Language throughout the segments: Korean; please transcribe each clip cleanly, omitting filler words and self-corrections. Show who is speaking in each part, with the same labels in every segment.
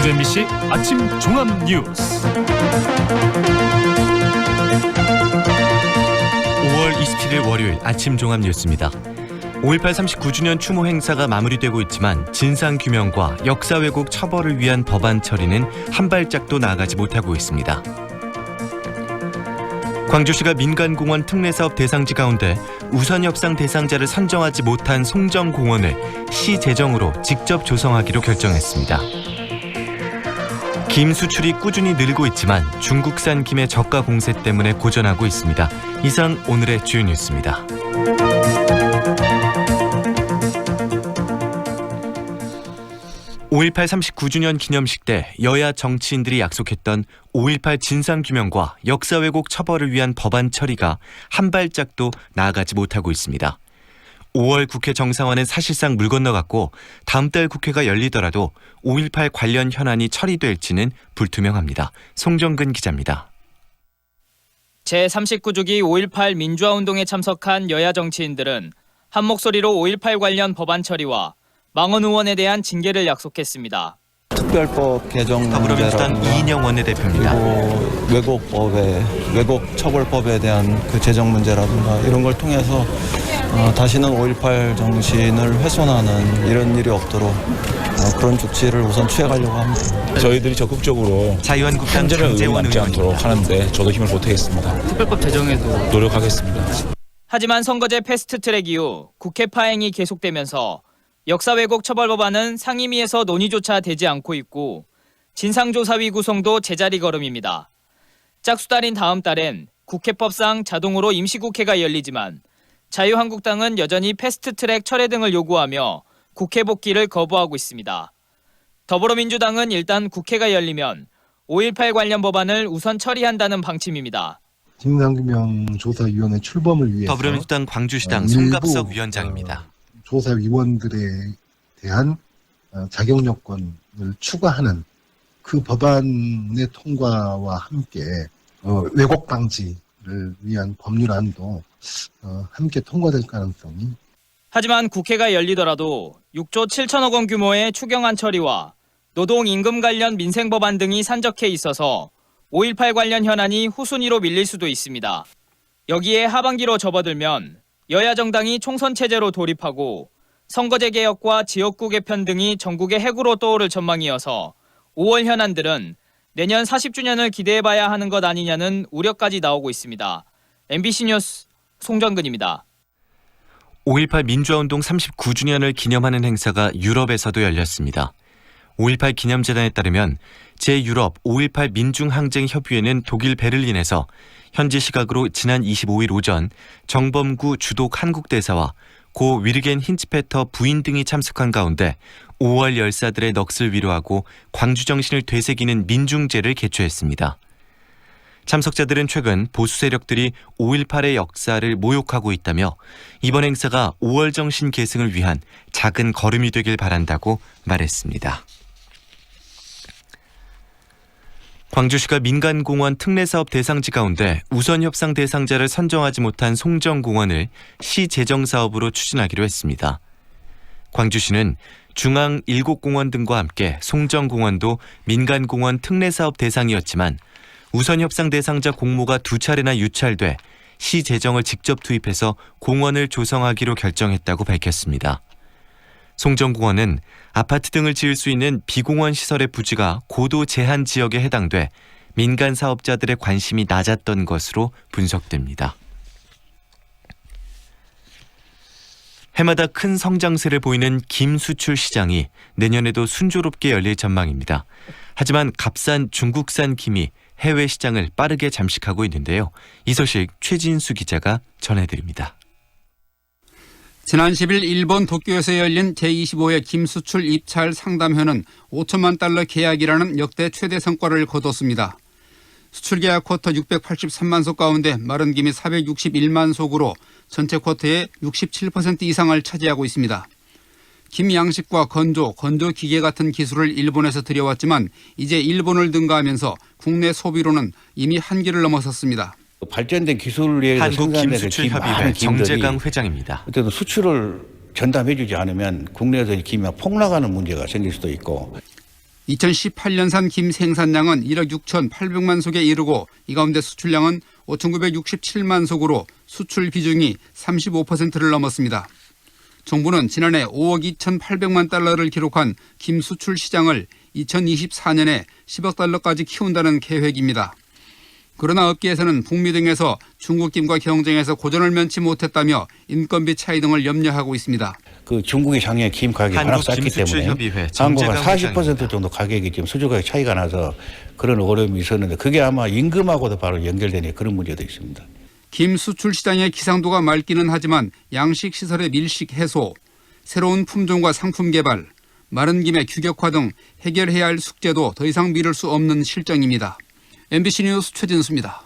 Speaker 1: 전주 MBC 아침 종합 뉴스.
Speaker 2: 5월 27일 월요일 아침 종합 뉴스입니다. 5.18 39주년 추모 행사가 마무리되고 있지만 진상규명과 역사 왜곡 처벌을 위한 법안 처리는 한 발짝도 나아가지 못하고 있습니다. 광주시가 민간공원 특례사업 대상지 가운데 우선협상 대상자를 선정하지 못한 송정공원을 시 재정으로 직접 조성하기로 결정했습니다. 김 수출이 꾸준히 늘고 있지만 중국산 김의 저가 공세 때문에 고전하고 있습니다. 이상 오늘의 주요 뉴스입니다. (5.18) 39주년 기념식 때 여야 정치인들이 약속했던 5.18 진상규명과 역사 왜곡 처벌을 위한 법안 처리가 한 발짝도 나아가지 못하고 있습니다. 5월 국회 정상화는 사실상 물 건너갔고 다음 달 국회가 열리더라도 5.18 관련 현안이 처리될지는 불투명합니다. 송정근 기자입니다.
Speaker 3: 제39주기 5.18 민주화운동에 참석한 여야 정치인들은 한 목소리로 5.18 관련 법안 처리와 망언 의원에 대한 징계를 약속했습니다.
Speaker 4: 특별법 개정
Speaker 2: 더불어민주당 이인영 원내대표입니다.
Speaker 4: 그리고 왜곡 처벌법에 대한 그 재정 문제라든가 이런 걸 통해서 다시는 5.18 정신을 훼손하는 이런 일이 없도록 그런 조치를 우선 취해가려고 합니다.
Speaker 5: 저희들이 적극적으로
Speaker 2: 자유한국당
Speaker 5: 한전의 의혹이
Speaker 2: 강재원
Speaker 5: 남지 않도록
Speaker 2: 의원입니다.
Speaker 5: 하는데 저도 힘을 보태겠습니다.
Speaker 3: 특별법 제정에도
Speaker 5: 노력하겠습니다.
Speaker 3: 하지만 선거제 패스트트랙 이후 국회 파행이 계속되면서 역사 왜곡 처벌 법안은 상임위에서 논의조차 되지 않고 있고 진상조사위 구성도 제자리 걸음입니다. 짝수달인 다음 달엔 국회법상 자동으로 임시국회가 열리지만 자유한국당은 여전히 패스트트랙 철회 등을 요구하며 국회 복귀를 거부하고 있습니다. 더불어민주당은 일단 국회가 열리면 5.18 관련 법안을 우선 처리한다는 방침입니다.
Speaker 6: 진상규명조사위원회 출범을 위해서
Speaker 2: 더불어민주당 광주시당 송갑석 위원장입니다.
Speaker 6: 조사위원들에 대한 자격 요건을 추가하는 그 법안의 통과와 함께 왜곡 방지를 위한 법률안도 함께 통과될 가능성이.
Speaker 3: 하지만 국회가 열리더라도 6조 7천억 원 규모의 추경안 처리와 노동 임금 관련 민생 법안 등이 산적해 있어서 5.18 관련 현안이 후순위로 밀릴 수도 있습니다. 여기에 하반기로 접어들면 여야 정당이 총선 체제로 돌입하고 선거제 개혁과 지역구 개편 등이 전국의 핵으로 떠오를 전망이어서 5월 현안들은 내년 40주년을 기대해봐야 하는 것 아니냐는 우려까지 나오고 있습니다. MBC 뉴스 송정근입니다.
Speaker 2: 5.18 민주화운동 39주년을 기념하는 행사가 유럽에서도 열렸습니다. 5.18 기념재단에 따르면 제-유럽 5.18 민중항쟁협의회는 독일 베를린에서 현지 시각으로 지난 25일 오전 정범구 주독 한국대사와 고 위르겐 힌츠페터 부인 등이 참석한 가운데 5월 열사들의 넋을 위로하고 광주 정신을 되새기는 민중제를 개최했습니다. 참석자들은 최근 보수 세력들이 5.18의 역사를 모욕하고 있다며 이번 행사가 5월 정신 계승을 위한 작은 걸음이 되길 바란다고 말했습니다. 광주시가 민간공원 특례사업 대상지 가운데 우선협상 대상자를 선정하지 못한 송정공원을 시 재정사업으로 추진하기로 했습니다. 광주시는 중앙 7공원 등과 함께 송정공원도 민간공원 특례사업 대상이었지만 우선협상 대상자 공모가 2차례나 유찰돼 시 재정을 직접 투입해서 공원을 조성하기로 결정했다고 밝혔습니다. 송정공원은 아파트 등을 지을 수 있는 비공원 시설의 부지가 고도 제한 지역에 해당돼 민간 사업자들의 관심이 낮았던 것으로 분석됩니다. 해마다 큰 성장세를 보이는 김 수출 시장이 내년에도 순조롭게 열릴 전망입니다. 하지만 값싼 중국산 김이 해외 시장을 빠르게 잠식하고 있는데요. 이 소식 최진수 기자가 전해드립니다.
Speaker 7: 지난 10일 일본 도쿄에서 열린 제25회 김수출 입찰 상담회는 5천만 달러 계약이라는 역대 최대 성과를 거뒀습니다. 수출 계약 쿼터 683만 속 가운데 마른 김이 461만 속으로 전체 쿼터의 67% 이상을 차지하고 있습니다. 김 양식과 건조 기계 같은 기술을 일본에서 들여왔지만 이제 일본을 능가하면서 국내 소비로는 이미 한계를 넘어섰습니다.
Speaker 8: 발전된 기술에 의해서
Speaker 2: 한국김수출협의회 정재강 회장입니다.
Speaker 8: 어쨌든 수출을 전담해주지 않으면 국내에서 김이 폭락하는 문제가 생길 수도 있고.
Speaker 7: 2018년산 김 생산량은 1억 6,800만 속에 이르고 이 가운데 수출량은 5,967만 속으로 수출 비중이 35%를 넘었습니다. 정부는 지난해 5억 2,800만 달러를 기록한 김 수출 시장을 2024년에 10억 달러까지 키운다는 계획입니다. 그러나 업계에서는 북미 등에서 중국 김과 경쟁해서 고전을 면치 못했다며 인건비 차이 등을 염려하고 있습니다.
Speaker 8: 그 중국이 작년에 김 가격이 하락했기 때문에
Speaker 2: 한국김수출협의회
Speaker 8: 한국은
Speaker 2: 정재강
Speaker 8: 40% 정도 가격이 지금 수출 가격 차이가 나서 그런 어려움이 있었는데 그게 아마 임금하고도 바로 연결되는 그런 문제도 있습니다.
Speaker 7: 김 수출 시장의 기상도가 맑기는 하지만 양식 시설의 밀식 해소, 새로운 품종과 상품 개발, 마른 김의 규격화 등 해결해야 할 숙제도 더 이상 미룰 수 없는 실정입니다. MBC 뉴스 최진수입니다.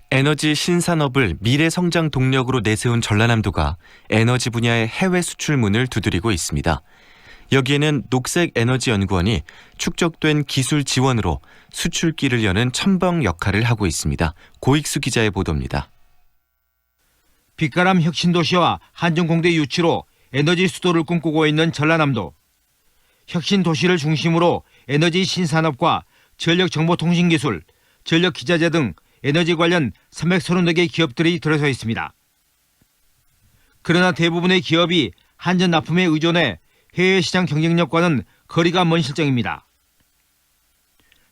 Speaker 2: 에너지 신산업을 미래 성장 동력으로 내세운 전라남도가 에너지 분야의 해외 수출문을 두드리고 있습니다. 여기에는 녹색에너지연구원이 축적된 기술 지원으로 수출길을 여는 첨벙 역할을 하고 있습니다. 고익수 기자의 보도입니다.
Speaker 9: 빛가람 혁신도시와 한전공대 유치로 에너지 수도를 꿈꾸고 있는 전라남도. 혁신도시를 중심으로 에너지 신산업과 전력정보통신기술, 전력기자재 등 에너지 관련 330개 기업들이 들어서 있습니다. 그러나 대부분의 기업이 한전 납품에 의존해 해외 시장 경쟁력과는 거리가 먼 실정입니다.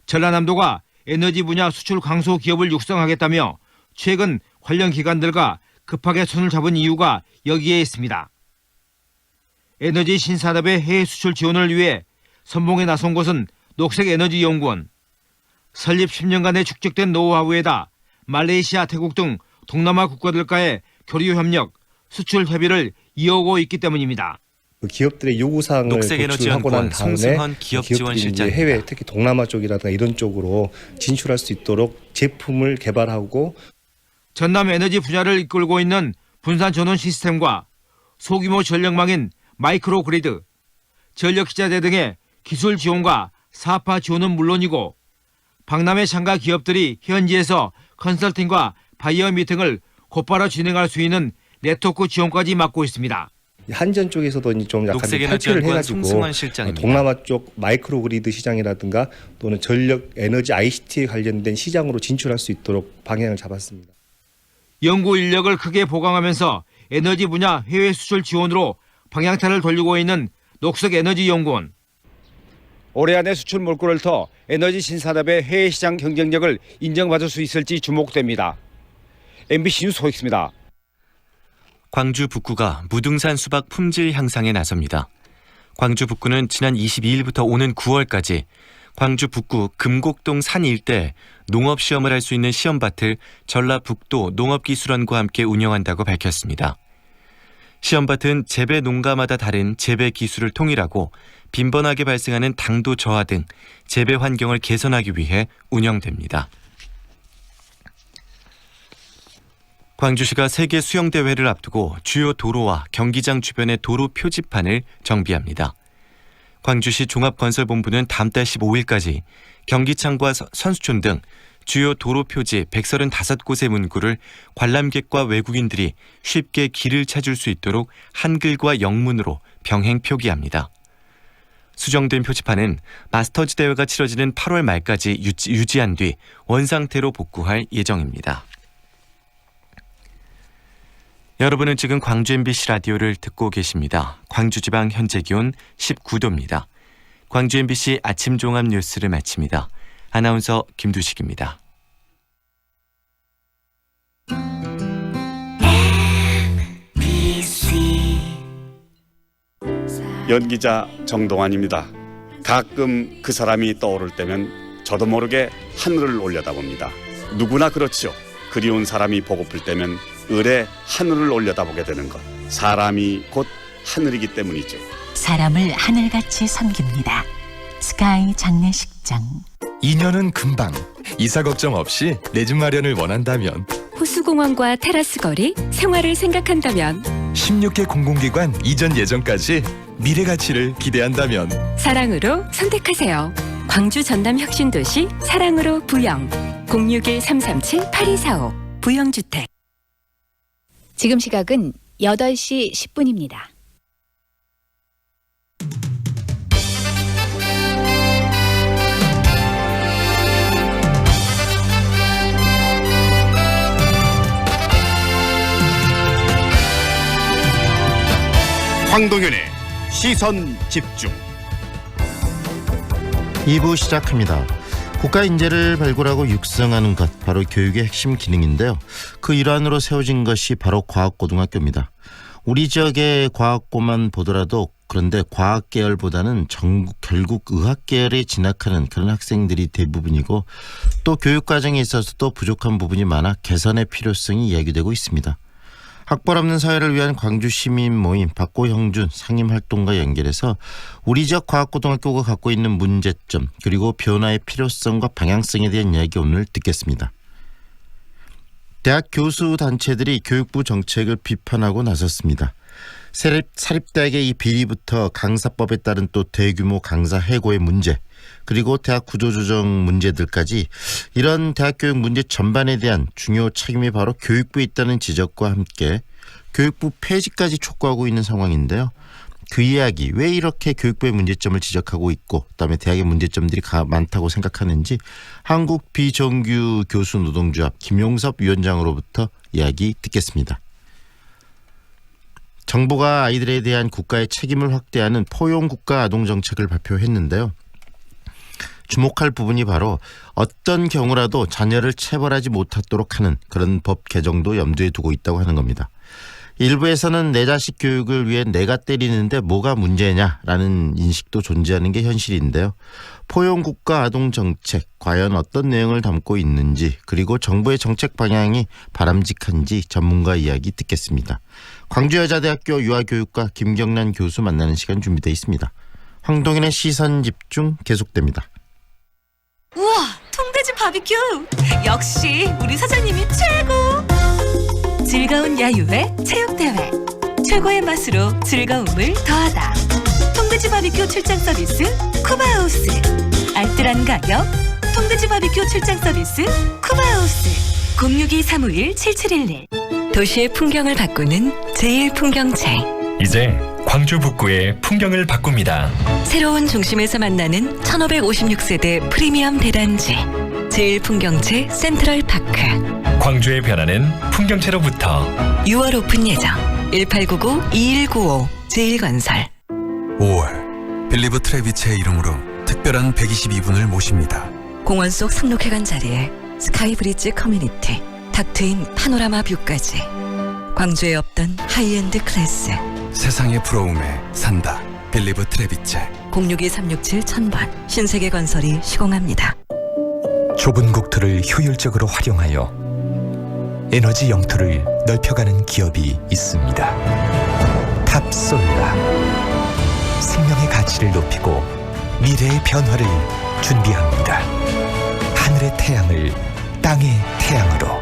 Speaker 9: 전라남도가 에너지 분야 수출 강소 기업을 육성하겠다며 최근 관련 기관들과 급하게 손을 잡은 이유가 여기에 있습니다. 에너지 신산업의 해외 수출 지원을 위해 선봉에 나선 곳은 녹색에너지연구원. 설립 10년간의 축적된 노하우에다 말레이시아, 태국 등 동남아 국가들과의 교류 협력, 수출 협의를 이어오고 있기 때문입니다.
Speaker 10: 기업들의 요구사항을 도출하고 난 다음에 기업들이 이제 해외, 특히 동남아 쪽이라든가 이런 쪽으로 진출할 수 있도록 제품을 개발하고
Speaker 9: 전남 에너지 분야를 이끌고 있는 분산 전원 시스템과 소규모 전력망인 마이크로 그리드, 전력기자재 등의 기술 지원과 사업화 지원은 물론이고 박람회 참가 기업들이 현지에서 컨설팅과 바이어 미팅을 곧바로 진행할 수 있는 네트워크 지원까지 맡고 있습니다.
Speaker 10: 한전 쪽에서도 좀 약간 탈피를 해가지고 동남아 쪽 마이크로 그리드 시장이라든가 또는 전력 에너지 ICT에 관련된 시장으로 진출할 수 있도록 방향을 잡았습니다.
Speaker 9: 연구 인력을 크게 보강하면서 에너지 분야 해외 수출 지원으로 방향타를 돌리고 있는 녹색에너지연구원. 올해 안에 수출 몰골을 터 에너지 신산업의 해외 시장 경쟁력을 인정받을 수 있을지 주목됩니다. MBC 뉴스 호익수입니다.
Speaker 2: 광주 북구가 무등산 수박 품질 향상에 나섭니다. 광주 북구는 지난 22일부터 오는 9월까지 광주 북구 금곡동 산 일대 농업시험을 할 수 있는 시험밭을 전라북도 농업기술원과 함께 운영한다고 밝혔습니다. 시험밭은 재배 농가마다 다른 재배 기술을 통일하고 빈번하게 발생하는 당도 저하 등 재배 환경을 개선하기 위해 운영됩니다. 광주시가 세계 수영대회를 앞두고 주요 도로와 경기장 주변의 도로 표지판을 정비합니다. 광주시 종합건설본부는 다음 달 15일까지 경기장과 선수촌 등 주요 도로 표지 135곳의 문구를 관람객과 외국인들이 쉽게 길을 찾을 수 있도록 한글과 영문으로 병행 표기합니다. 수정된 표지판은 마스터즈 대회가 치러지는 8월 말까지 유지한 뒤 원상태로 복구할 예정입니다. 여러분은 지금 광주 MBC 라디오를 듣고 계십니다. 광주지방 현재 기온 19도입니다. 광주 MBC 아침 종합 뉴스를 마칩니다. 아나운서 김두식입니다.
Speaker 11: 연기자 정동환입니다. 가끔 그 사람이 떠오를 때면 저도 모르게 하늘을 올려다봅니다. 누구나 그렇지요. 그리운 사람이 보고플 때면 을에 하늘을 올려다보게 되는 것. 사람이 곧 하늘이기 때문이죠.
Speaker 12: 사람을 하늘같이 섬깁니다. 스카이 장례식장.
Speaker 1: 2년은 금방. 이사 걱정 없이 내 집 마련을 원한다면,
Speaker 13: 호수공원과 테라스 거리, 생활을 생각한다면,
Speaker 1: 16개 공공기관 이전 예정까지 미래 가치를 기대한다면
Speaker 13: 사랑으로 선택하세요. 광주 전남 혁신도시 사랑으로 부영. 061-337-8245 부영주택.
Speaker 14: 지금 시각은 8시 10분입니다.
Speaker 15: 황동현의 시선 집중.
Speaker 16: 2부 시작합니다. 국가 인재를 발굴하고 육성하는 것, 바로 교육의 핵심 기능인데요. 그 일환으로 세워진 것이 바로 과학고등학교입니다. 우리 지역의 과학고만 보더라도 그런데 과학계열보다는 결국 의학계열에 진학하는 그런 학생들이 대부분이고, 또 교육과정에 있어서도 부족한 부분이 많아 개선의 필요성이 이야기되고 있습니다. 학벌 없는 사회를 위한 광주 시민 모임 박고형준 상임활동과 연결해서 우리 지역 과학고등학교가 갖고 있는 문제점, 그리고 변화의 필요성과 방향성에 대한 이야기 오늘 듣겠습니다. 대학 교수 단체들이 교육부 정책을 비판하고 나섰습니다. 사립대학의 이 비리부터 강사법에 따른 또 대규모 강사 해고의 문제, 그리고 대학 구조조정 문제들까지 이런 대학 교육 문제 전반에 대한 중요 책임이 바로 교육부에 있다는 지적과 함께 교육부 폐지까지 촉구하고 있는 상황인데요. 그 이야기, 왜 이렇게 교육부의 문제점을 지적하고 있고 그다음에 대학의 문제점들이 많다고 생각하는지 한국 비정규 교수 노동조합 김용섭 위원장으로부터 이야기 듣겠습니다. 정부가 아이들에 대한 국가의 책임을 확대하는 포용국가 아동정책을 발표했는데요. 주목할 부분이 바로 어떤 경우라도 자녀를 체벌하지 못하도록 하는 그런 법 개정도 염두에 두고 있다고 하는 겁니다. 일부에서는 내 자식 교육을 위해 내가 때리는데 뭐가 문제냐라는 인식도 존재하는 게 현실인데요. 포용국가 아동정책, 과연 어떤 내용을 담고 있는지, 그리고 정부의 정책 방향이 바람직한지 전문가 이야기 듣겠습니다. 광주여자대학교 유아교육과 김경란 교수 만나는 시간 준비되어 있습니다. 황동현의 시선집중 계속됩니다.
Speaker 17: 우와, 통돼지 바비큐! 역시 우리 사장님이 최고! 즐거운 야유회 체육대회, 최고의 맛으로 즐거움을 더하다. 통돼지 바비큐 출장 서비스 쿠바하우스. 알뜰한 가격 통돼지 바비큐 출장 서비스 쿠바하우스. 062-351-7711. 도시의 풍경을 바꾸는 제1풍경체.
Speaker 18: 이제 광주 북구의 풍경을 바꿉니다.
Speaker 17: 새로운 중심에서 만나는 1556세대 프리미엄 대단지 제1풍경체 센트럴파크.
Speaker 18: 광주의 변화는 풍경체로부터.
Speaker 17: 6월 오픈 예정. 1899-2195 제1건설.
Speaker 19: 5월 빌리브 트레비체의 이름으로 특별한 122분을 모십니다.
Speaker 17: 공원 속 상록회관 자리에 스카이브리지 커뮤니티, 닥트인 파노라마 뷰까지. 광주에 없던 하이엔드 클래스.
Speaker 19: 세상의 부러움에 산다. 빌리브 트레비체.
Speaker 17: 062-367-1000번 신세계건설이 시공합니다.
Speaker 20: 좁은 국토를 효율적으로 활용하여 에너지 영토를 넓혀가는 기업이 있습니다. 탑솔라. 생명의 가치를 높이고 미래의 변화를 준비합니다. 하늘의 태양을 땅의 태양으로.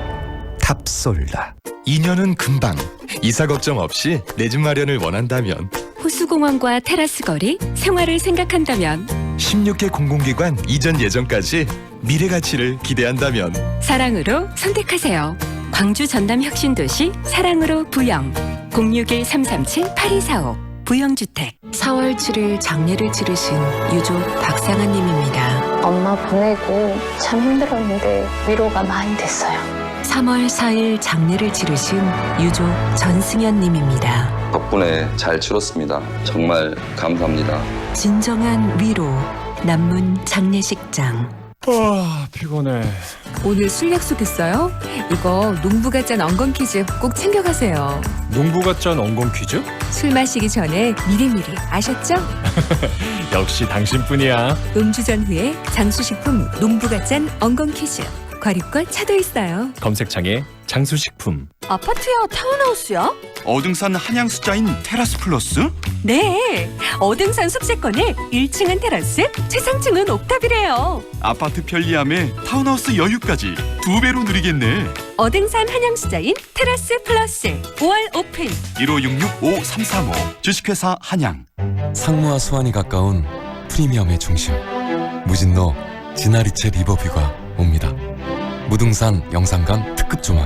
Speaker 20: 탑솔라.
Speaker 1: 2년은 금방. 이사 걱정 없이 내 집 마련을 원한다면,
Speaker 13: 호수공원과 테라스 거리, 생활을 생각한다면,
Speaker 1: 16개 공공기관 이전 예정까지 미래 가치를 기대한다면
Speaker 13: 사랑으로 선택하세요. 광주 전남 혁신도시 사랑으로 부영. 061-337-8245 부영주택.
Speaker 21: 4월 7일 장례를 치르신 유족 박상아 님입니다.
Speaker 22: 엄마 보내고 참 힘들었는데 위로가 많이 됐어요.
Speaker 21: 3월 4일 장례를 치르신 유족 전승현 님입니다.
Speaker 23: 덕분에 잘 치렀습니다. 정말 감사합니다.
Speaker 21: 진정한 위로. 남문 장례식장.
Speaker 24: 피곤해.
Speaker 25: 오늘 술 약속했어요? 이거 농부가 짠 엉겅 퀴즈 꼭 챙겨가세요.
Speaker 24: 농부가 짠 엉겅 퀴즈?
Speaker 25: 술 마시기 전에 미리미리 아셨죠?
Speaker 24: 역시 당신뿐이야.
Speaker 25: 음주 전후에 장수식품 농부가 짠 엉겅 퀴즈. 과립과 차도 있어요.
Speaker 24: 검색창에 장수식품.
Speaker 17: 아파트야, 타운하우스야?
Speaker 15: 어등산 한양 숫자인 테라스 플러스?
Speaker 25: 네, 어등산 숙제권에 1층은 테라스, 최상층은 옥탑이래요.
Speaker 15: 아파트 편리함에 타운하우스 여유까지 2배로 누리겠네.
Speaker 25: 어등산 한양수자인 테라스 플러스 5월 오픈.
Speaker 15: 1566-5335 주식회사 한양.
Speaker 19: 상무와 수완이 가까운 프리미엄의 중심, 무진로 지나리체 리버뷰가 옵니다. 무등산 영산강 특급 조망,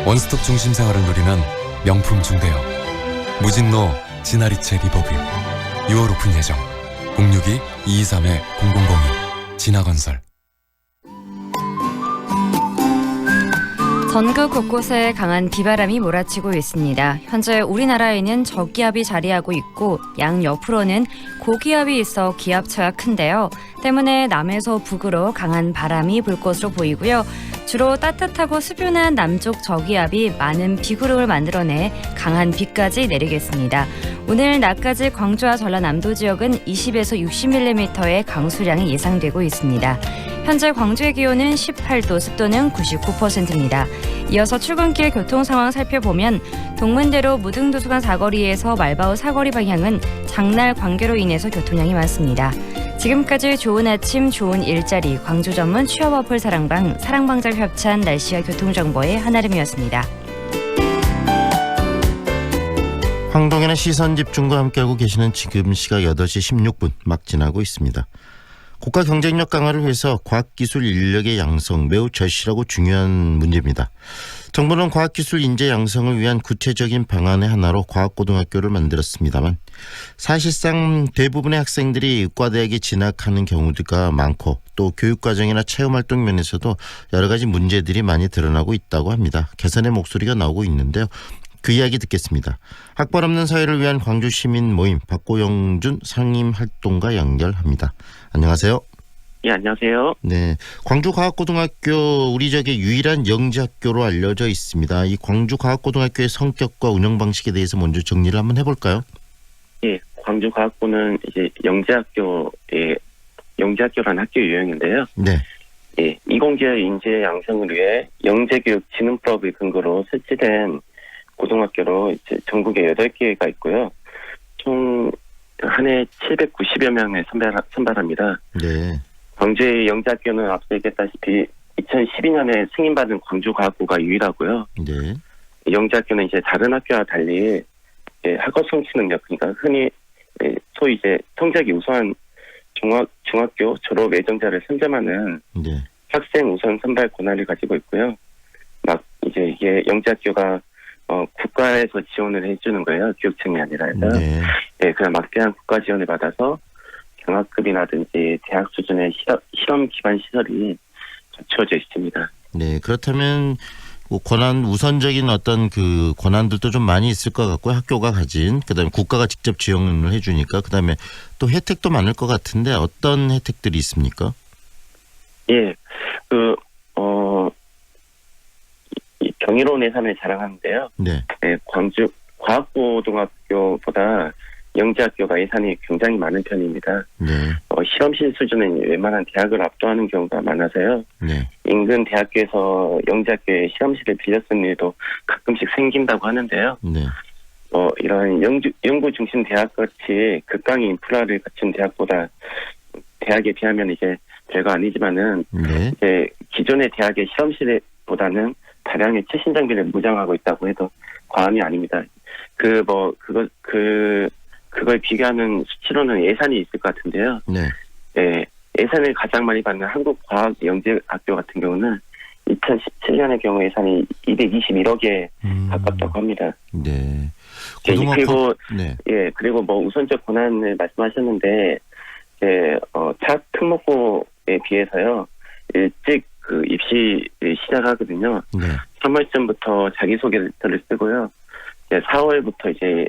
Speaker 19: 원스톱 중심 생활을 누리는 명품 중대형 무진로 지나리체 리버뷰. 6월 오픈 예정. 062-223-0002 진화건설.
Speaker 3: 전국 곳곳에 강한 비바람이 몰아치고 있습니다. 현재 우리나라에는 저기압이 자리하고 있고 양옆으로는 고기압이 있어 기압차가 큰데요. 때문에 남에서 북으로 강한 바람이 불 것으로 보이고요. 주로 따뜻하고 수분한 남쪽 저기압이 많은 비구름을 만들어내 강한 비까지 내리겠습니다. 오늘 낮까지 광주와 전라남도 지역은 20에서 60mm의 강수량이 예상되고 있습니다. 현재 광주의 기온은 18도, 습도는 99%입니다. 이어서 출근길 교통 상황 살펴보면 동문대로 무등도서관 사거리에서 말바우 사거리 방향은 장날 관계로 인해서 교통량이 많습니다. 지금까지 좋은 아침, 좋은 일자리, 광주 전문 취업 어플 사랑방자 협찬 날씨와 교통정보의 한아름이었습니다.
Speaker 16: 황동현의 시선집중과 함께하고 계시는 지금 시각 8시 16분 막 지나고 있습니다. 국가 경쟁력 강화를 위해서 과학기술 인력의 양성 매우 절실하고 중요한 문제입니다. 정부는 과학기술 인재 양성을 위한 구체적인 방안의 하나로 과학고등학교를 만들었습니다만 사실상 대부분의 학생들이 의과대학에 진학하는 경우가 많고 또 교육과정이나 체험활동 면에서도 여러 가지 문제들이 많이 드러나고 있다고 합니다. 개선의 목소리가 나오고 있는데요. 그 이야기 듣겠습니다. 학벌 없는 사회를 위한 광주 시민 모임 박고영준 상임활동가 연결합니다. 안녕하세요.
Speaker 4: 예, 안녕하세요.
Speaker 16: 네, 광주과학고등학교 우리 지역의 유일한 영재학교로 알려져 있습니다. 이 광주과학고등학교의 성격과 운영 방식에 대해서 먼저 정리를 한번 해볼까요?
Speaker 4: 예, 광주과학고는 이제 영재학교라는 학교 유형인데요.
Speaker 16: 네.
Speaker 4: 예, 이공계열 인재 양성을 위해 영재교육진흥법을 근거로 설치된 고등학교로 이제 전국에 8개가 있고요. 총 한 해 790여 명을 선발합니다.
Speaker 16: 네.
Speaker 4: 광주의 영재학교는 앞서 얘기했다시피 2012년에 승인받은 광주과학고가 유일하고요.
Speaker 16: 네.
Speaker 4: 영재학교는 이제 다른 학교와 달리 학업 성취 능력, 그러니까 흔히 소위 이제 성적이 우수한 중학교 졸업 예정자를 선점하는
Speaker 16: 네.
Speaker 4: 학생 우선 선발 권한을 가지고 있고요. 막 이제 이게 영재학교가 국가에서 지원을 해주는 거예요. 교육청이 아니라 해서.
Speaker 16: 네.
Speaker 4: 네, 그냥 막대한 국가 지원을 받아서 경학급이라든지 대학 수준의 실험 기반 시설이 갖추어져 있습니다.
Speaker 16: 네, 그렇다면 우선적인 어떤 그 권한들도 좀 많이 있을 것 같고요. 학교가 가진, 그다음에 국가가 직접 지원을 해주니까, 그다음에 또 혜택도 많을 것 같은데 어떤 혜택들이 있습니까?
Speaker 4: 예, 경이로운 예산을 자랑하는데요.
Speaker 16: 네.
Speaker 4: 네, 광주 과학고등학교보다 영재학교가 예산이 굉장히 많은 편입니다.
Speaker 16: 네.
Speaker 4: 실험실 수준은 웬만한 대학을 압도하는 경우가 많아서요.
Speaker 16: 네.
Speaker 4: 인근 대학교에서 영재학교의 실험실을 빌려 쓰는 일도 가끔씩 생긴다고 하는데요.
Speaker 16: 네.
Speaker 4: 이런 연구 중심 대학같이 극강의 인프라를 갖춘 대학보다 대학에 비하면 이제 별거 아니지만은
Speaker 16: 네.
Speaker 4: 이제 기존의 대학의 실험실보다는 다량의 최신 장비를 무장하고 있다고 해도 과언이 아닙니다. 그걸 비교하는 수치로는 예산이 있을 것 같은데요.
Speaker 16: 네.
Speaker 4: 네, 예산을 가장 많이 받는 한국과학영재학교 같은 경우는 2017년의 경우 예산이 221억에 가깝다고 합니다.
Speaker 16: 네.
Speaker 4: 그리고 우선적 권한을 말씀하셨는데, 타 특목고에 비해서요, 일찍 입시를 시작하거든요.
Speaker 16: 네.
Speaker 4: 3월쯤부터 자기소개서를 쓰고요. 4월부터 이제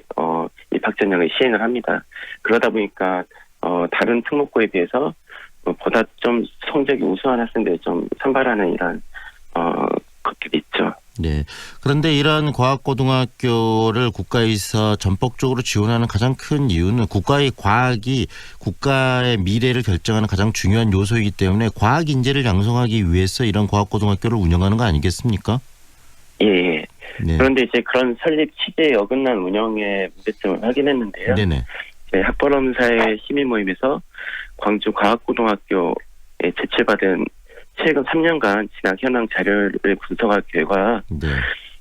Speaker 4: 입학 전형을 시행을 합니다. 그러다 보니까 다른 특목고에 비해서 보다 좀 성적이 우수한 학생들을 좀 선발하는 이런 것들이 있죠.
Speaker 16: 네. 그런데 이러한 과학고등학교를 국가에서 전폭적으로 지원하는 가장 큰 이유는 과학이 국가의 미래를 결정하는 가장 중요한 요소이기 때문에 과학 인재를 양성하기 위해서 이런 과학고등학교를 운영하는 거 아니겠습니까?
Speaker 4: 예.
Speaker 16: 네.
Speaker 4: 그런데 이제 그런 설립 취지에 어긋난 운영의 문제점을 확인했는데요.
Speaker 16: 네네.
Speaker 4: 학벌 없는 사회 시민 모임에서 광주 과학고등학교에 제출받은 최근 3년간 진학 현황 자료를 분석한 결과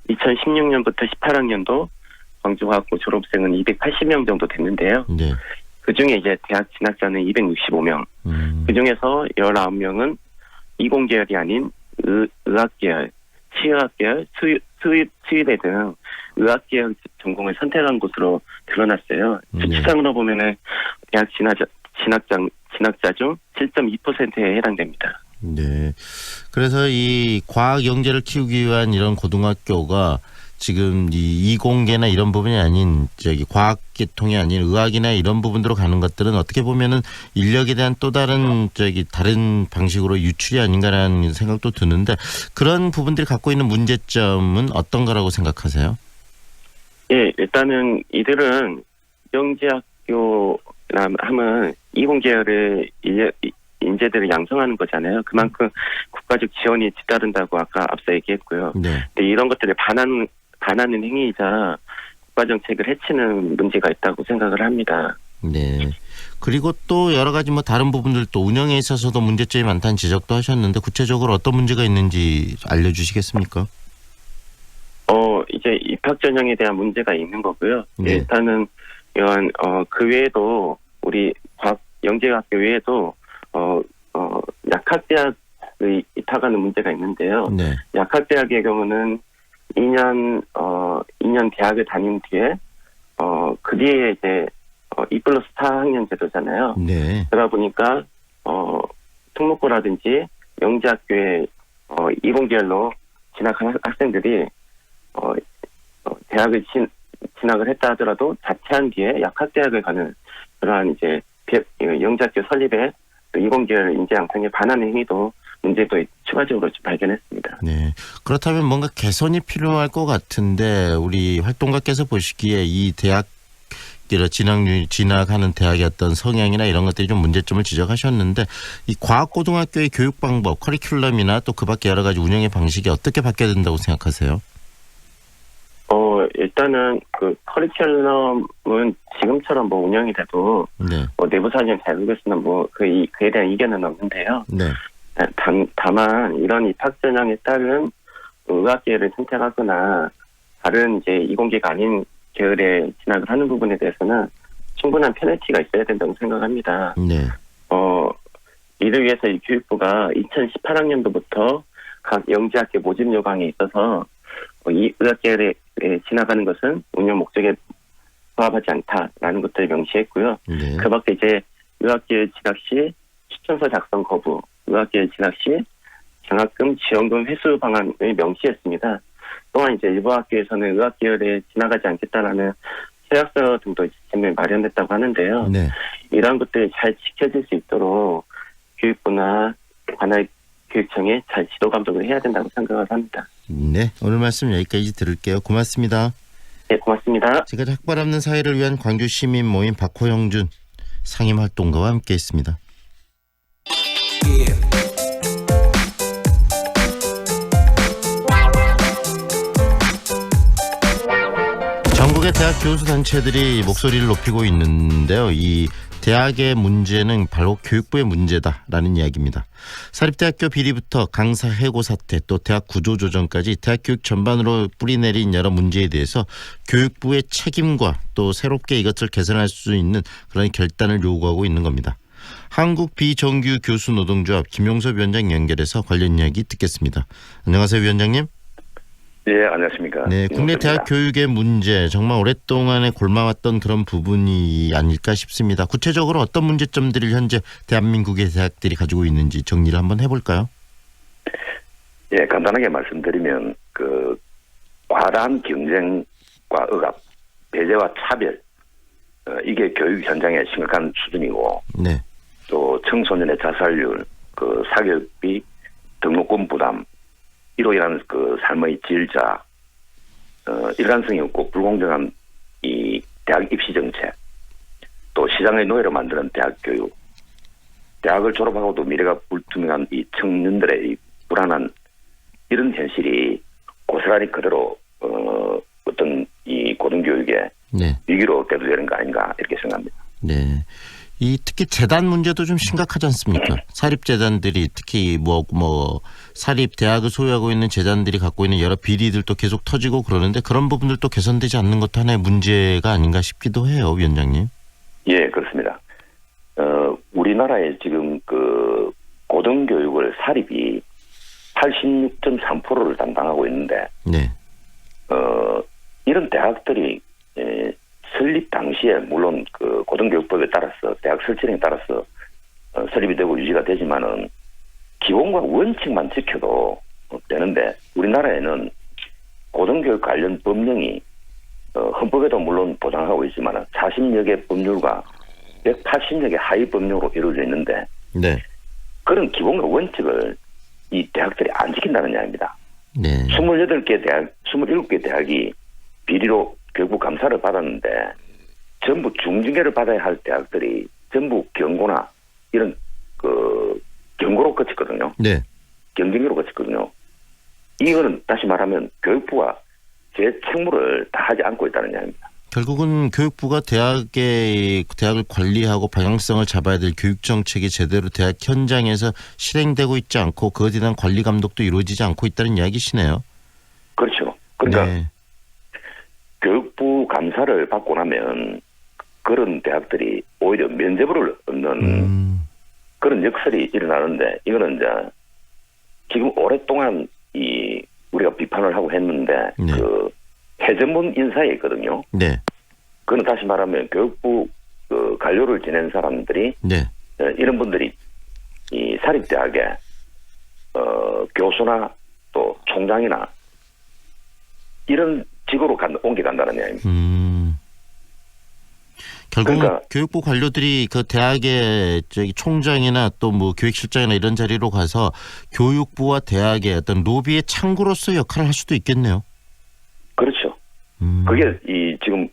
Speaker 4: 2016년부터 18학년도 광주과학고 졸업생은 280명 정도 됐는데요.
Speaker 16: 네.
Speaker 4: 그중에 이제 대학 진학자는 265명. 그중에서 19명은 이공계열이 아닌 의학계열, 치의학계열, 수의대 등 의학계열 전공을 선택한 것으로 드러났어요. 수치상으로 보면은 대학 진학자 중 7.2%에 해당됩니다.
Speaker 16: 네. 그래서 이 과학 영재를 키우기 위한 이런 고등학교가 지금 이 이공계나 이런 부분이 아닌 과학 계통이 아닌 의학이나 이런 부분으로 가는 것들은 어떻게 보면은 인력에 대한 또 다른 다른 방식으로 유출이 아닌가라는 생각도 드는데 그런 부분들이 갖고 있는 문제점은 어떤 거라고 생각하세요?
Speaker 4: 예, 일단은 이들은 영재학교라 하면 이공계열의 인재들을 양성하는 거잖아요. 그만큼 국가적 지원이 뒤따른다고 아까 앞서 얘기했고요.
Speaker 16: 네.
Speaker 4: 근데 이런 것들을 반하는 행위이자 국가 정책을 해치는 문제가 있다고 생각을 합니다.
Speaker 16: 네. 그리고 또 여러 가지 뭐 다른 부분들도 운영에 있어서도 문제점이 많다는 지적도 하셨는데 구체적으로 어떤 문제가 있는지 알려주시겠습니까?
Speaker 4: 이제 입학 전형에 대한 문제가 있는 거고요.
Speaker 16: 네.
Speaker 4: 일단은 이런 그 외에도 우리 영재학교 외에도 약학대학의 입학하는 문제가 있는데요.
Speaker 16: 네.
Speaker 4: 약학대학의 경우는 2년 대학을 다닌 뒤에 그 뒤에 이제 2+4학년 제도잖아요.
Speaker 16: 네.
Speaker 4: 그러다 보니까 특목고라든지 영재학교에 이공계열로 진학한 학생들이 대학을 진학을 했다 하더라도 자퇴한 뒤에 약학대학을 가는 그러한 이제 영재학교 설립에 이공계열 인재 양성에 반하는 행위도 문제도 추가적으로 좀 발견했습니다.
Speaker 16: 네. 그렇다면 뭔가 개선이 필요할 것 같은데 우리 활동가께서 보시기에 이 대학 진학하는 대학의 어떤 성향이나 이런 것들이 좀 문제점을 지적하셨는데 이 과학고등학교의 교육 방법, 커리큘럼이나 또 그 밖에 여러 가지 운영의 방식이 어떻게 바뀌어야 된다고 생각하세요?
Speaker 4: 일단은 그 커리큘럼은 지금처럼 뭐 운영이 돼도
Speaker 16: 네.
Speaker 4: 내부 사정 잘 모르겠으면 그에 대한 이견은 없는데요.
Speaker 16: 네.
Speaker 4: 다만 이런 입학 전형에 따른 의학계열을 선택하거나 다른 이제 이공계가 아닌 계열에 진학을 하는 부분에 대해서는 충분한 페널티가 있어야 된다고 생각합니다.
Speaker 16: 네.
Speaker 4: 이를 위해서 이 교육부가 2018학년도부터 각 영재학교 모집 요강에 있어서 이 의학계열에 진학하는 것은 운영 목적에 부합하지 않다라는 것들을 명시했고요.
Speaker 16: 네.
Speaker 4: 그 밖에 이제 의학계열 진학 시 추천서 작성 거부, 의학계열 진학 시 장학금 지원금 회수 방안을 명시했습니다. 또한 이제 일부 학교에서는 의학계열에 진학하지 않겠다라는 서약서 등도 지침을 마련했다고 하는데요.
Speaker 16: 네.
Speaker 4: 이러한 것들이 잘 지켜질 수 있도록 교육부나 관할 교육청에 잘 지도 감독을 해야 된다고 생각을 합니다.
Speaker 16: 네. 오늘 말씀 여기까지 들을게요. 고맙습니다.
Speaker 4: 네, 고맙습니다.
Speaker 16: 지금까지 학벌 없는 사회를 위한 광주 시민 모임 박호영준 상임활동가와 함께했습니다. 전국의 대학 교수 단체들이 목소리를 높이고 있는데요. 이 대학의 문제는 바로 교육부의 문제다라는 이야기입니다. 사립대학교 비리부터 강사 해고 사태 또 대학 구조조정까지 대학 교육 전반으로 뿌리내린 여러 문제에 대해서 교육부의 책임과 또 새롭게 이것을 개선할 수 있는 그런 결단을 요구하고 있는 겁니다. 한국 비정규 교수 노동조합 김용섭 위원장 연결해서 관련 이야기 듣겠습니다. 안녕하세요, 위원장님.
Speaker 5: 네, 안녕하십니까.
Speaker 16: 네, 국내 대학 교육의 문제 정말 오랫동안에 골마왔던 그런 부분이 아닐까 싶습니다. 구체적으로 어떤 문제점들을 현재 대한민국의 대학들이 가지고 있는지 정리를 한번 해볼까요?
Speaker 5: 예, 간단하게 말씀드리면 그 과다한 경쟁과 억압, 배제와 차별 이게 교육 현장의 심각한 수준이고,
Speaker 16: 네.
Speaker 5: 또 청소년의 자살률, 그 사교육비, 등록금 부담. 이로 인한 그 삶의 질자, 일관성이 없고 불공정한 이 대학 입시 정책, 또 시장의 노예로 만드는 대학 교육, 대학을 졸업하고도 미래가 불투명한 이 청년들의 이 불안한 이런 현실이 고스란히 그대로 어떤 이 고등교육의
Speaker 16: 네.
Speaker 5: 위기로 대두되는 거 아닌가 이렇게 생각합니다.
Speaker 16: 네. 이 특히 재단 문제도 좀 심각하지 않습니까? 사립 재단들이 특히 뭐 사립 대학을 소유하고 있는 재단들이 갖고 있는 여러 비리들도 계속 터지고 그러는데 그런 부분들도 개선되지 않는 것도 하나의 문제가 아닌가 싶기도 해요, 위원장님.
Speaker 5: 예, 그렇습니다. 우리나라에 지금 그 고등교육을 사립이 86.3%를 담당하고 있는데,
Speaker 16: 네.
Speaker 5: 이런 대학들이 설립 당시에 물론 그 고등교육법에 따라서 대학 설치령에 따라서 설립이 되고 유지가 되지만은 기본과 원칙만 지켜도 되는데 우리나라에는 고등교육 관련 법령이 헌법에도 물론 보장하고 있지만 40여 개 법률과 180여 개 하위 법령으로 이루어져 있는데
Speaker 16: 네.
Speaker 5: 그런 기본과 원칙을 이 대학들이 안 지킨다는 이야기입니다.
Speaker 16: 네.
Speaker 5: 27개 대학이 비리로 교육부 감사를 받았는데 전부 중징계를 받아야 할 대학들이 전부 경고나 이런 경고로 거쳤거든요.
Speaker 16: 네.
Speaker 5: 경징계로 거쳤거든요. 이거는 다시 말하면 교육부가 제 책무를 다 하지 않고 있다는 이야기입니다.
Speaker 16: 결국은 교육부가 대학을 관리하고 방향성을 잡아야 될 교육 정책이 제대로 대학 현장에서 실행되고 있지 않고 그에 대한 관리 감독도 이루어지지 않고 있다는 이야기시네요.
Speaker 5: 그렇죠. 그러니까
Speaker 16: 네.
Speaker 5: 교육부 감사를 받고 나면 그런 대학들이 오히려 면죄부를 얻는 그런 역설이 일어나는데 이거는 이제 지금 오랫동안 우리가 비판을 하고 했는데
Speaker 16: 네.
Speaker 5: 해전문 인사에 있거든요.
Speaker 16: 네.
Speaker 5: 그는 다시 말하면 교육부 관료를 지낸 사람들이
Speaker 16: 네.
Speaker 5: 이런 분들이 이 사립대학에 교수나 또 총장이나 이런 직으로 옮겨간다는 이야기입니다.
Speaker 16: 결국은
Speaker 5: 그러니까,
Speaker 16: 교육부 관료들이 그 대학의 총장이나 또 뭐 교육실장이나 이런 자리로 가서 교육부와 대학의 어떤 로비의 창구로서 역할을 할 수도 있겠네요.
Speaker 5: 그렇죠. 그게 지금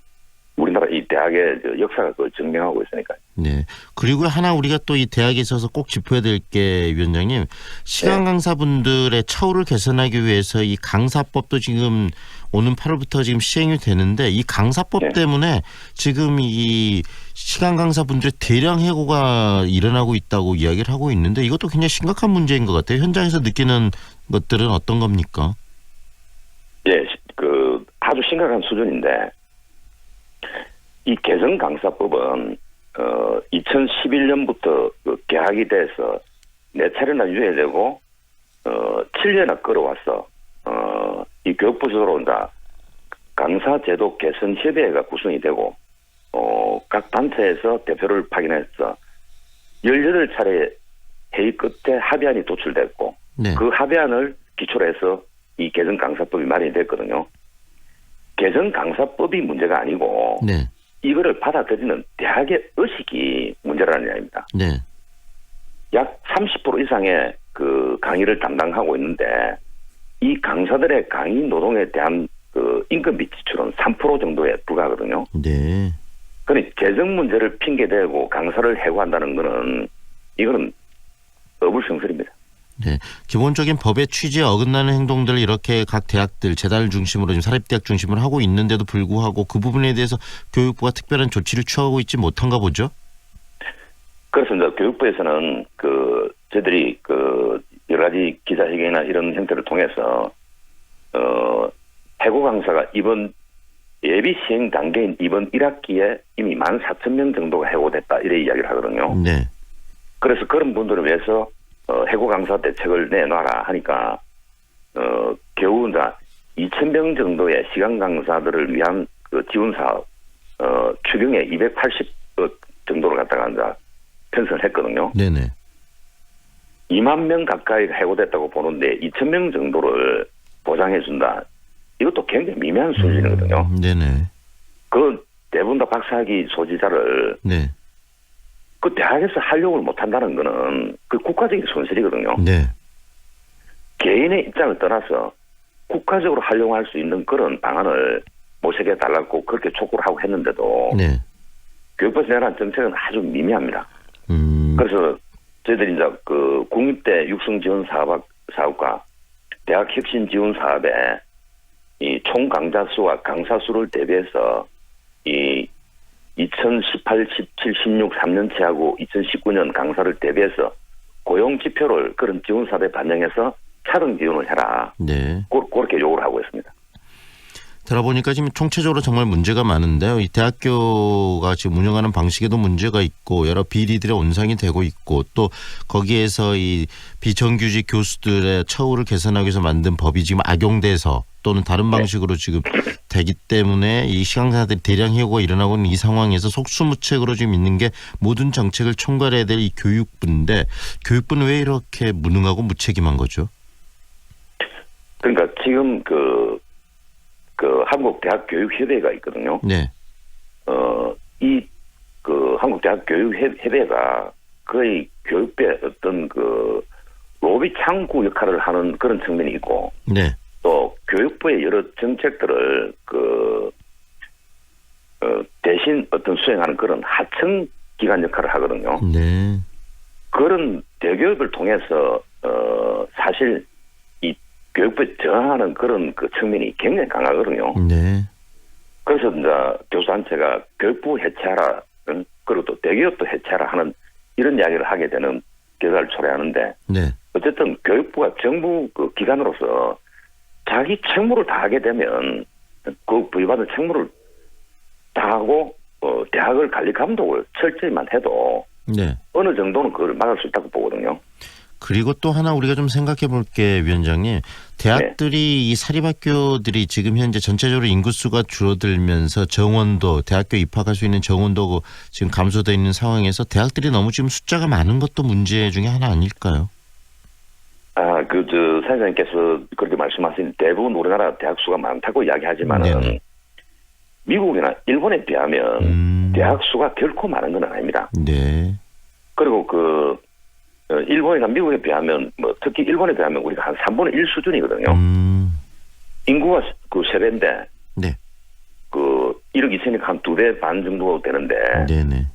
Speaker 5: 우리나라 이 대학의 역사가 그걸 증명하고 있으니까요.
Speaker 16: 네. 그리고 하나 우리가 또 이 대학에 있어서 꼭 짚어야 될 게 위원장님, 시간 강사분들의 처우를 개선하기 위해서 이 강사법도 지금 오는 8월부터 지금 시행이 되는데 이 강사법 때문에 지금 이 시간 강사분들의 대량 해고가 일어나고 있다고 이야기를 하고 있는데 이것도 굉장히 심각한 문제인 것 같아요. 현장에서 느끼는 것들은 어떤 겁니까?
Speaker 5: 예, 아주 심각한 수준인데 이 개정 강사법은 2011년부터 개학이 돼서 4차례나 유예되고 7년이나 끌어왔어. 이 교육부적으로 강사제도 개선 협의회가 구성이 되고 각 단체에서 대표를 파견해서 18차례 회의 끝에 합의안이 도출됐고
Speaker 16: 네.
Speaker 5: 그 합의안을 기초로 해서 이 개정 강사법이 마련이 됐거든요. 개정 강사법이 문제가 아니고
Speaker 16: 네.
Speaker 5: 이거를 받아들이는 대학의 의식이 문제라는 이야기입니다.
Speaker 16: 네.
Speaker 5: 약 30% 이상의 강의를 담당하고 있는데 이 강사들의 강의 노동에 대한 임금비 지출은 3% 정도에 불과하거든요.
Speaker 16: 네.
Speaker 5: 그러니 재정 문제를 핑계대고 강사를 해고한다는 거는 이거는 어불성설입니다.
Speaker 16: 네, 기본적인 법의 취지에 어긋나는 행동들을 이렇게 각 대학들, 재단을 중심으로 지금 사립대학 중심으로 하고 있는데도 불구하고 그 부분에 대해서 교육부가 특별한 조치를 취하고 있지 못한가 보죠?
Speaker 5: 그렇습니다. 교육부에서는 저희들이 여러 가지 기자회견이나 이런 형태를 통해서 해고 강사가 이번 예비 시행 단계인 이번 1학기에 이미 14,000명 정도가 해고됐다 이래 이야기를 하거든요.
Speaker 16: 네.
Speaker 5: 그래서 그런 분들을 위해서 해고 강사 대책을 내놔라 하니까 겨우 2,000명 정도의 시간 강사들을 위한 지원 사업 추경에 280억 정도를 갖다가 편성을 했거든요.
Speaker 16: 네네.
Speaker 5: 2만 명 가까이 해고됐다고 보는데 2,000명 정도를 보장해준다. 이것도 굉장히 미미한 수준이거든요.
Speaker 16: 네네.
Speaker 5: 그 대부분 다 박사학위 소지자를
Speaker 16: 네.
Speaker 5: 그 대학에서 활용을 못한다는 거는 그 국가적인 손실이거든요.
Speaker 16: 네.
Speaker 5: 개인의 입장을 떠나서 국가적으로 활용할 수 있는 그런 방안을 모색해달라고 그렇게 촉구를 하고 했는데도
Speaker 16: 네.
Speaker 5: 교육부에서 내놓은 정책은 아주 미미합니다. 그래서 저희들이 이제 국립대 육성 지원 사업과 대학 혁신 지원 사업에 이 총 강좌 수와 강사 수를 대비해서 이 2018, 17, 16, 3년치하고 2019년 강사를 대비해서 고용 지표를 그런 지원 사업에 반영해서 차등 지원을 해라.
Speaker 16: 네.
Speaker 5: 그렇게 요구를 하고 있습니다.
Speaker 16: 들어보니까 지금 총체적으로 정말 문제가 많은데요. 이 대학교가 지금 운영하는 방식에도 문제가 있고 여러 비리들의 온상이 되고 있고 또 거기에서 이 비정규직 교수들의 처우를 개선하기 위해서 만든 법이 지금 악용돼서 또는 다른 방식으로 지금 되기 때문에 이 시강사들이 대량 해고가 일어나고 있는 이 상황에서 속수무책으로 지금 있는 게 모든 정책을 총괄해야 될 이 교육부인데 교육부는 왜 이렇게 무능하고 무책임한 거죠?
Speaker 5: 그러니까 지금 그 한국대학교육협회가 있거든요.
Speaker 16: 네.
Speaker 5: 이 한국대학교육협회가 거의 교육부의 어떤 그 로비 창구 역할을 하는 그런 측면이 있고,
Speaker 16: 네.
Speaker 5: 또 교육부의 여러 정책들을 대신 어떤 수행하는 그런 하청 기관 역할을 하거든요.
Speaker 16: 네.
Speaker 5: 그런 대교육을 통해서 사실 이 교육부에 저항하는 그런 그 측면이 굉장히 강하거든요.
Speaker 16: 네.
Speaker 5: 그래서 이제 교수단체가 교육부 해체하라, 그리고 또 대교육도 해체하라 하는 이런 이야기를 하게 되는 결과를 초래하는데,
Speaker 16: 네.
Speaker 5: 어쨌든 교육부가 정부 그 기관으로서 자기 책무를 다하게 되면 그 부여받은 책무를 다하고 대학을 관리 감독을 철저히만 해도
Speaker 16: 네.
Speaker 5: 어느 정도는 그걸 막을 수 있다고 보거든요.
Speaker 16: 그리고 또 하나 우리가 좀 생각해 볼 게 위원장님, 대학들이 이 사립학교들이 지금 현재 전체적으로 인구수가 줄어들면서 정원도 대학교 입학할 수 있는 정원도 지금 감소되어 있는 상황에서 대학들이 너무 지금 숫자가 많은 것도 문제 중에 하나 아닐까요?
Speaker 5: 사회자님께서 그렇게 말씀하신 대부분 우리나라 대학 수가 많다고 이야기하지만은 미국이나 일본에 비하면 대학 수가 결코 많은 건 아닙니다.
Speaker 16: 네.
Speaker 5: 그리고 일본이나 미국에 비하면 특히 일본에 비하면 우리가 한 3분의 1 수준이거든요. 인구가 그 3배인데
Speaker 16: 네.
Speaker 5: 1억 2천이니까 한 2배 반 정도 되는데
Speaker 16: 네네.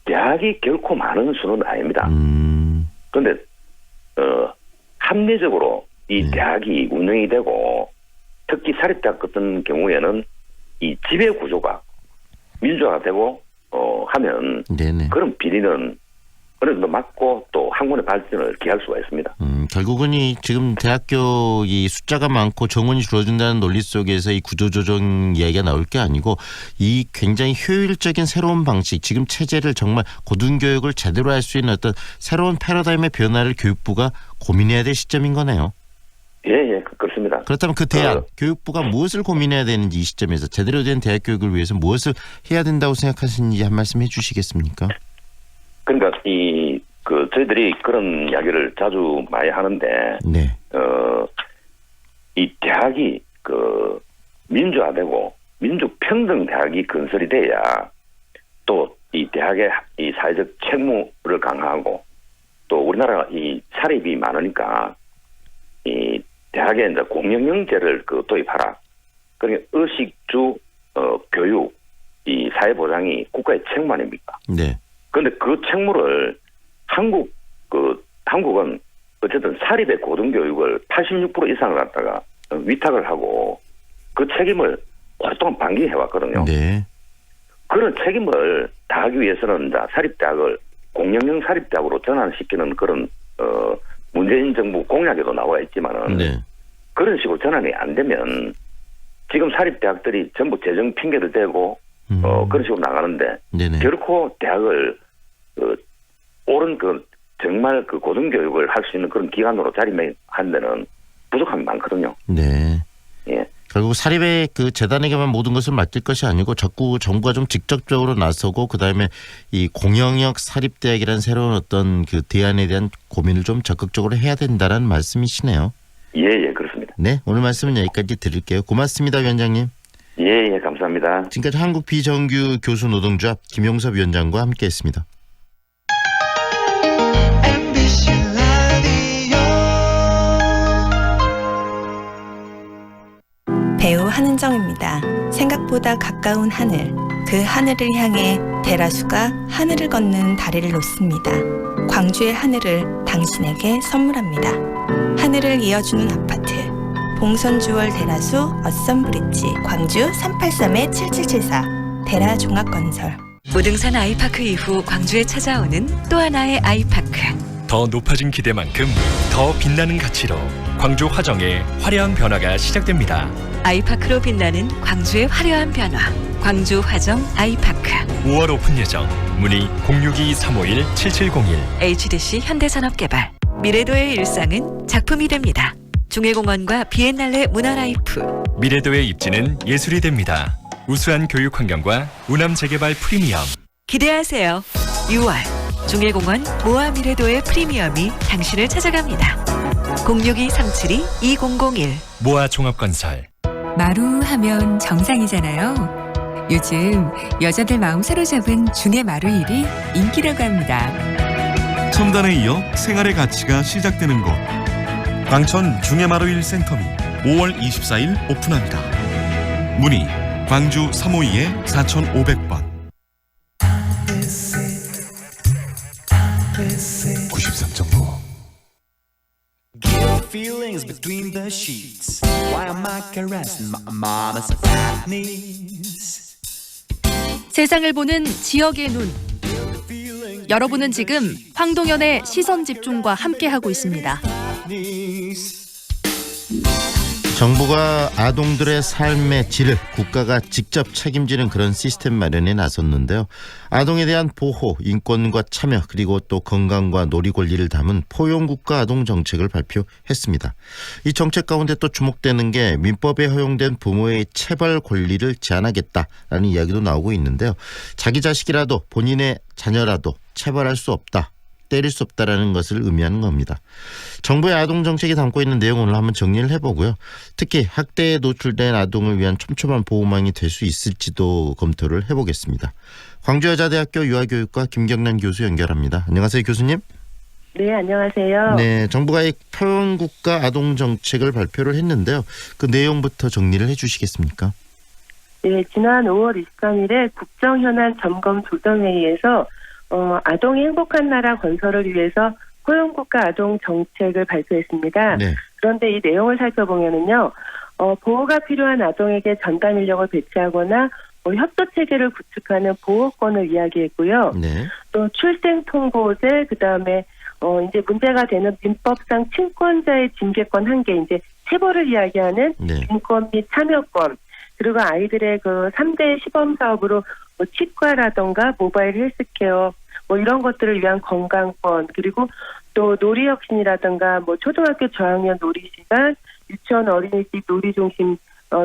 Speaker 5: 대학이 결코 많은 수는 아닙니다. 그런데 합리적으로 이 대학이 운영이 되고 특히 사립대학 같은 경우에는 이 지배 구조가 민주화되고 하면
Speaker 16: 네네.
Speaker 5: 그런 비리는 어느 정도 막고 또 학문의 발전을 기할 수가 있습니다.
Speaker 16: 결국은 이 지금 대학교 이 숫자가 많고 정원이 줄어든다는 논리 속에서 이 구조조정 이야기가 나올 게 아니고 이 굉장히 효율적인 새로운 방식, 지금 체제를 정말 고등교육을 제대로 할 수 있는 어떤 새로운 패러다임의 변화를 교육부가 고민해야 될 시점인 거네요.
Speaker 5: 예, 그렇습니다.
Speaker 16: 그렇다면 그 대안, 교육부가 무엇을 고민해야 되는지 이 시점에서 제대로 된 대학 교육을 위해서 무엇을 해야 된다고 생각하시는지 한 말씀 해주시겠습니까?
Speaker 5: 그러니까 저희들이 그런 이야기를 자주 많이 하는데,
Speaker 16: 네.
Speaker 5: 이 대학이 민주화되고 민주평등 대학이 건설이 돼야 또 이 대학의 이 사회적 책무를 강화하고 또 우리나라 이 사립이 많으니까 이 대학에 이제 공영형제를 도입하라. 그러니까 의식주 교육 이 사회보장이 국가의 책무 아닙니까?
Speaker 16: 네.
Speaker 5: 그런데 그 책무를 한국은 어쨌든 사립의 고등교육을 86% 이상을 갖다가 위탁을 하고 그 책임을 오랫동안 방기해왔거든요.
Speaker 16: 네.
Speaker 5: 그런 책임을 다하기 위해서는 이제 사립대학을 공영형 사립대학으로 전환시키는 그런 문재인 정부 공약에도 나와 있지만은
Speaker 16: 네.
Speaker 5: 그런 식으로 전환이 안 되면 지금 사립대학들이 전부 재정 핑계를 대고 그런 식으로 나가는데
Speaker 16: 네네.
Speaker 5: 결코 대학을 옳은 정말 고등교육을 할 수 있는 그런 기관으로 자리매한 데는 부족함이 많거든요.
Speaker 16: 네.
Speaker 5: 예.
Speaker 16: 결국 사립의 재단에게만 모든 것을 맡길 것이 아니고 자꾸 정부가 좀 직접적으로 나서고 그다음에 이 공영역 사립대학이라는 새로운 어떤 대안에 대한 고민을 좀 적극적으로 해야 된다는 말씀이시네요.
Speaker 5: 예, 그렇습니다.
Speaker 16: 네, 오늘 말씀은 여기까지 드릴게요. 고맙습니다, 위원장님.
Speaker 5: 예, 감사합니다.
Speaker 16: 지금까지 한국비정규 교수노동조합 김용섭 위원장과 함께했습니다.
Speaker 6: 배우 한은정입니다. 생각보다 가까운 하늘, 그 하늘을 향해 대라수가 하늘을 걷는 다리를 놓습니다. 광주의 하늘을 당신에게 선물합니다. 하늘을 이어주는 아파트, 봉선주월 대라수 어썸브릿지, 광주 383-7774 대라종합건설.
Speaker 25: 무등산 아이파크 이후 광주에 찾아오는 또 하나의 아이파크.
Speaker 18: 더 높아진 기대만큼 더 빛나는 가치로 광주 화정의 화려한 변화가 시작됩니다.
Speaker 17: 아이파크로 빛나는 광주의 화려한 변화. 광주 화정 아이파크.
Speaker 18: 5월 오픈 예정. 문의 062-351-7701.
Speaker 17: HDC 현대산업개발. 미래도의 일상은 작품이 됩니다. 중해공원과 비엔날레 문화라이프.
Speaker 18: 미래도의 입지는 예술이 됩니다. 우수한 교육 환경과 우남 재개발 프리미엄.
Speaker 17: 기대하세요. 6월 중해공원 모아 미래도의 프리미엄이 당신을 찾아갑니다. 062-372-2001.
Speaker 18: 모아 종합건설.
Speaker 25: 마루하면 정상이잖아요. 요즘 여자들 마음 사로잡은 중해 마루 일이 인기라고 합니다.
Speaker 15: 첨단에 이어 생활의 가치가 시작되는 곳. 광천 중해마루일 센터미 5월 24일 오픈합니다. 문의 광주 352-4500번.
Speaker 18: 93.9.
Speaker 2: Feelings between the sheets. Why am I caressing my mama's fatness?
Speaker 7: 세상을 보는 지역의 눈. 여러분은 지금 황동현의 시선 집중과 함께하고 있습니다.
Speaker 16: 정부가 아동들의 삶의 질을 국가가 직접 책임지는 그런 시스템 마련에 나섰는데요. 아동에 대한 보호, 인권과 참여, 그리고 또 건강과 놀이 권리를 담은 포용국가 아동 정책을 발표했습니다. 이 정책 가운데 또 주목되는 게 민법에 허용된 부모의 체벌 권리를 제한하겠다라는 이야기도 나오고 있는데요. 자기 자식이라도 본인의 자녀라도 체벌할 수 없다, 때릴 수 없다라는 것을 의미하는 겁니다. 정부의 아동 정책이 담고 있는 내용 오늘 한번 정리를 해보고요. 특히 학대에 노출된 아동을 위한 촘촘한 보호망이 될 수 있을지도 검토를 해보겠습니다. 광주여자대학교 유아교육과 김경란 교수 연결합니다. 안녕하세요, 교수님.
Speaker 8: 네, 안녕하세요.
Speaker 16: 네, 정부가 이 포용국가 아동 정책을 발표를 했는데요. 그 내용부터 정리를 해주시겠습니까?
Speaker 8: 네, 지난 5월 23일에 국정현안 점검 조정회의에서 아동이 행복한 나라 건설을 위해서 포용국가 아동 정책을 발표했습니다.
Speaker 16: 네.
Speaker 8: 그런데 이 내용을 살펴보면은요, 보호가 필요한 아동에게 전담 인력을 배치하거나 협조 체계를 구축하는 보호권을 이야기했고요.
Speaker 16: 네.
Speaker 8: 또 출생 통보제, 그 다음에 이제 문제가 되는 민법상 친권자의 징계권 한계, 이제 체벌을 이야기하는
Speaker 16: 네.
Speaker 8: 인권 및 참여권, 그리고 아이들의 그 3대 시범 사업으로 치과라던가 모바일 헬스케어 이런 것들을 위한 건강권, 그리고 또 놀이혁신이라든가 초등학교 저학년 놀이시간, 유치원 어린이집 놀이중심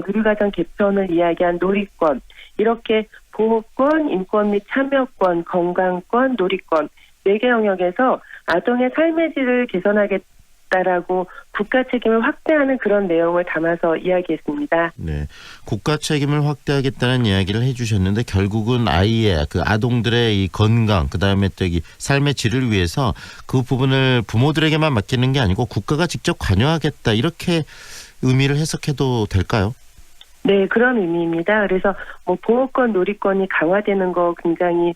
Speaker 8: 누리과정 개편을 이야기한 놀이권, 이렇게 보호권, 인권 및 참여권, 건강권, 놀이권 4개 영역에서 아동의 삶의 질을 개선하겠다라고 국가 책임을 확대하는 그런 내용을 담아서 이야기했습니다.
Speaker 16: 네, 국가 책임을 확대하겠다는 이야기를 해주셨는데 결국은 아이의 그 아동들의 이 건강, 그 다음에 또 이 삶의 질을 위해서 그 부분을 부모들에게만 맡기는 게 아니고 국가가 직접 관여하겠다, 이렇게 의미를 해석해도 될까요?
Speaker 8: 네, 그런 의미입니다. 그래서 보호권, 놀이권이 강화되는 거 굉장히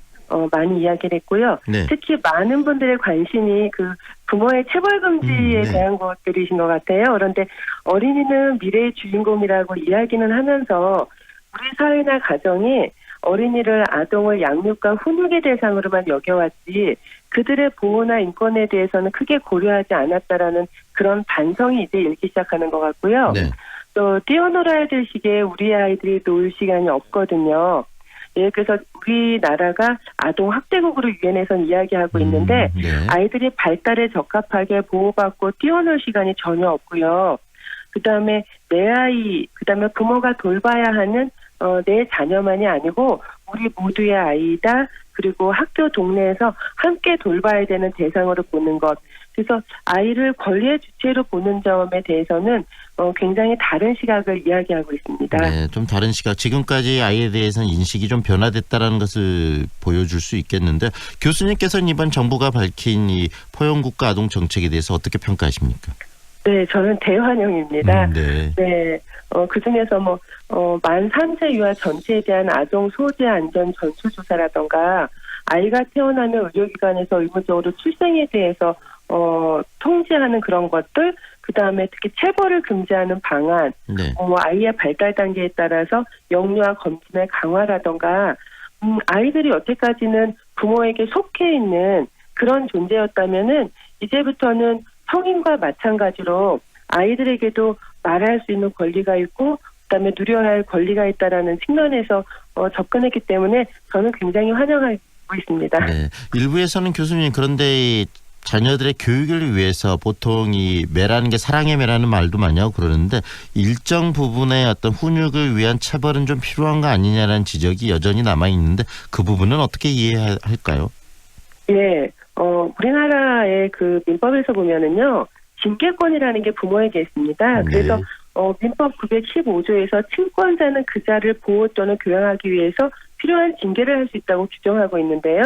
Speaker 8: 많이 이야기를 했고요.
Speaker 16: 네.
Speaker 8: 특히 많은 분들의 관심이 그 부모의 체벌 금지에 대한 것들이신 것 같아요. 그런데 어린이는 미래의 주인공이라고 이야기는 하면서 우리 사회나 가정이 어린이를 아동을 양육과 훈육의 대상으로만 여겨왔지 그들의 보호나 인권에 대해서는 크게 고려하지 않았다라는 그런 반성이 이제 일기 시작하는 것 같고요.
Speaker 16: 네.
Speaker 8: 또 뛰어놀아야 될 시기에 우리 아이들이 놀 시간이 없거든요. 예, 그래서 우리나라가 아동 학대국으로 유엔에서는 이야기하고 있는데
Speaker 16: 네.
Speaker 8: 아이들이 발달에 적합하게 보호받고 뛰어놀 시간이 전혀 없고요. 그다음에 내 아이, 그다음에 부모가 돌봐야 하는 내 자녀만이 아니고 우리 모두의 아이다. 그리고 학교 동네에서 함께 돌봐야 되는 대상으로 보는 것. 그래서 아이를 권리의 주체로 보는 점에 대해서는 굉장히 다른 시각을 이야기하고 있습니다.
Speaker 16: 네, 좀 다른 시각. 지금까지 아이에 대해서는 인식이 좀 변화됐다라는 것을 보여줄 수 있겠는데 교수님께서는 이번 정부가 밝힌 이 포용국가 아동 정책에 대해서 어떻게 평가하십니까?
Speaker 8: 네, 저는 대환영입니다.
Speaker 16: 네.
Speaker 8: 네, 그중에서 만 3세 이하 전체에 대한 아동 소재 안전 전수조사라던가 아이가 태어나면 의료기관에서 의무적으로 출생에 대해서 통제하는 그런 것들, 그 다음에 특히 체벌을 금지하는 방안,
Speaker 16: 네.
Speaker 8: 아이의 발달 단계에 따라서 영유아 검진의 강화라던가, 아이들이 여태까지는 부모에게 속해 있는 그런 존재였다면은 이제부터는 성인과 마찬가지로 아이들에게도 말할 수 있는 권리가 있고 그다음에 누려야 할 권리가 있다라는 측면에서 접근했기 때문에 저는 굉장히 환영하고 있습니다.
Speaker 16: 네. 일부에서는 교수님 그런데 이 자녀들의 교육을 위해서 보통 이 매라는 게 사랑의 매라는 말도 많이 하고 그러는데 일정 부분의 어떤 훈육을 위한 체벌은 좀 필요한 거 아니냐라는 지적이 여전히 남아 있는데 그 부분은 어떻게 이해할까요?
Speaker 8: 예, 우리나라의 그 민법에서 보면은요 징계권이라는 게 부모에게 있습니다. 그래서
Speaker 16: 네.
Speaker 8: 민법 915조에서 친권자는 그 자를 보호 또는 교양하기 위해서 필요한 징계를 할 수 있다고 규정하고 있는데요.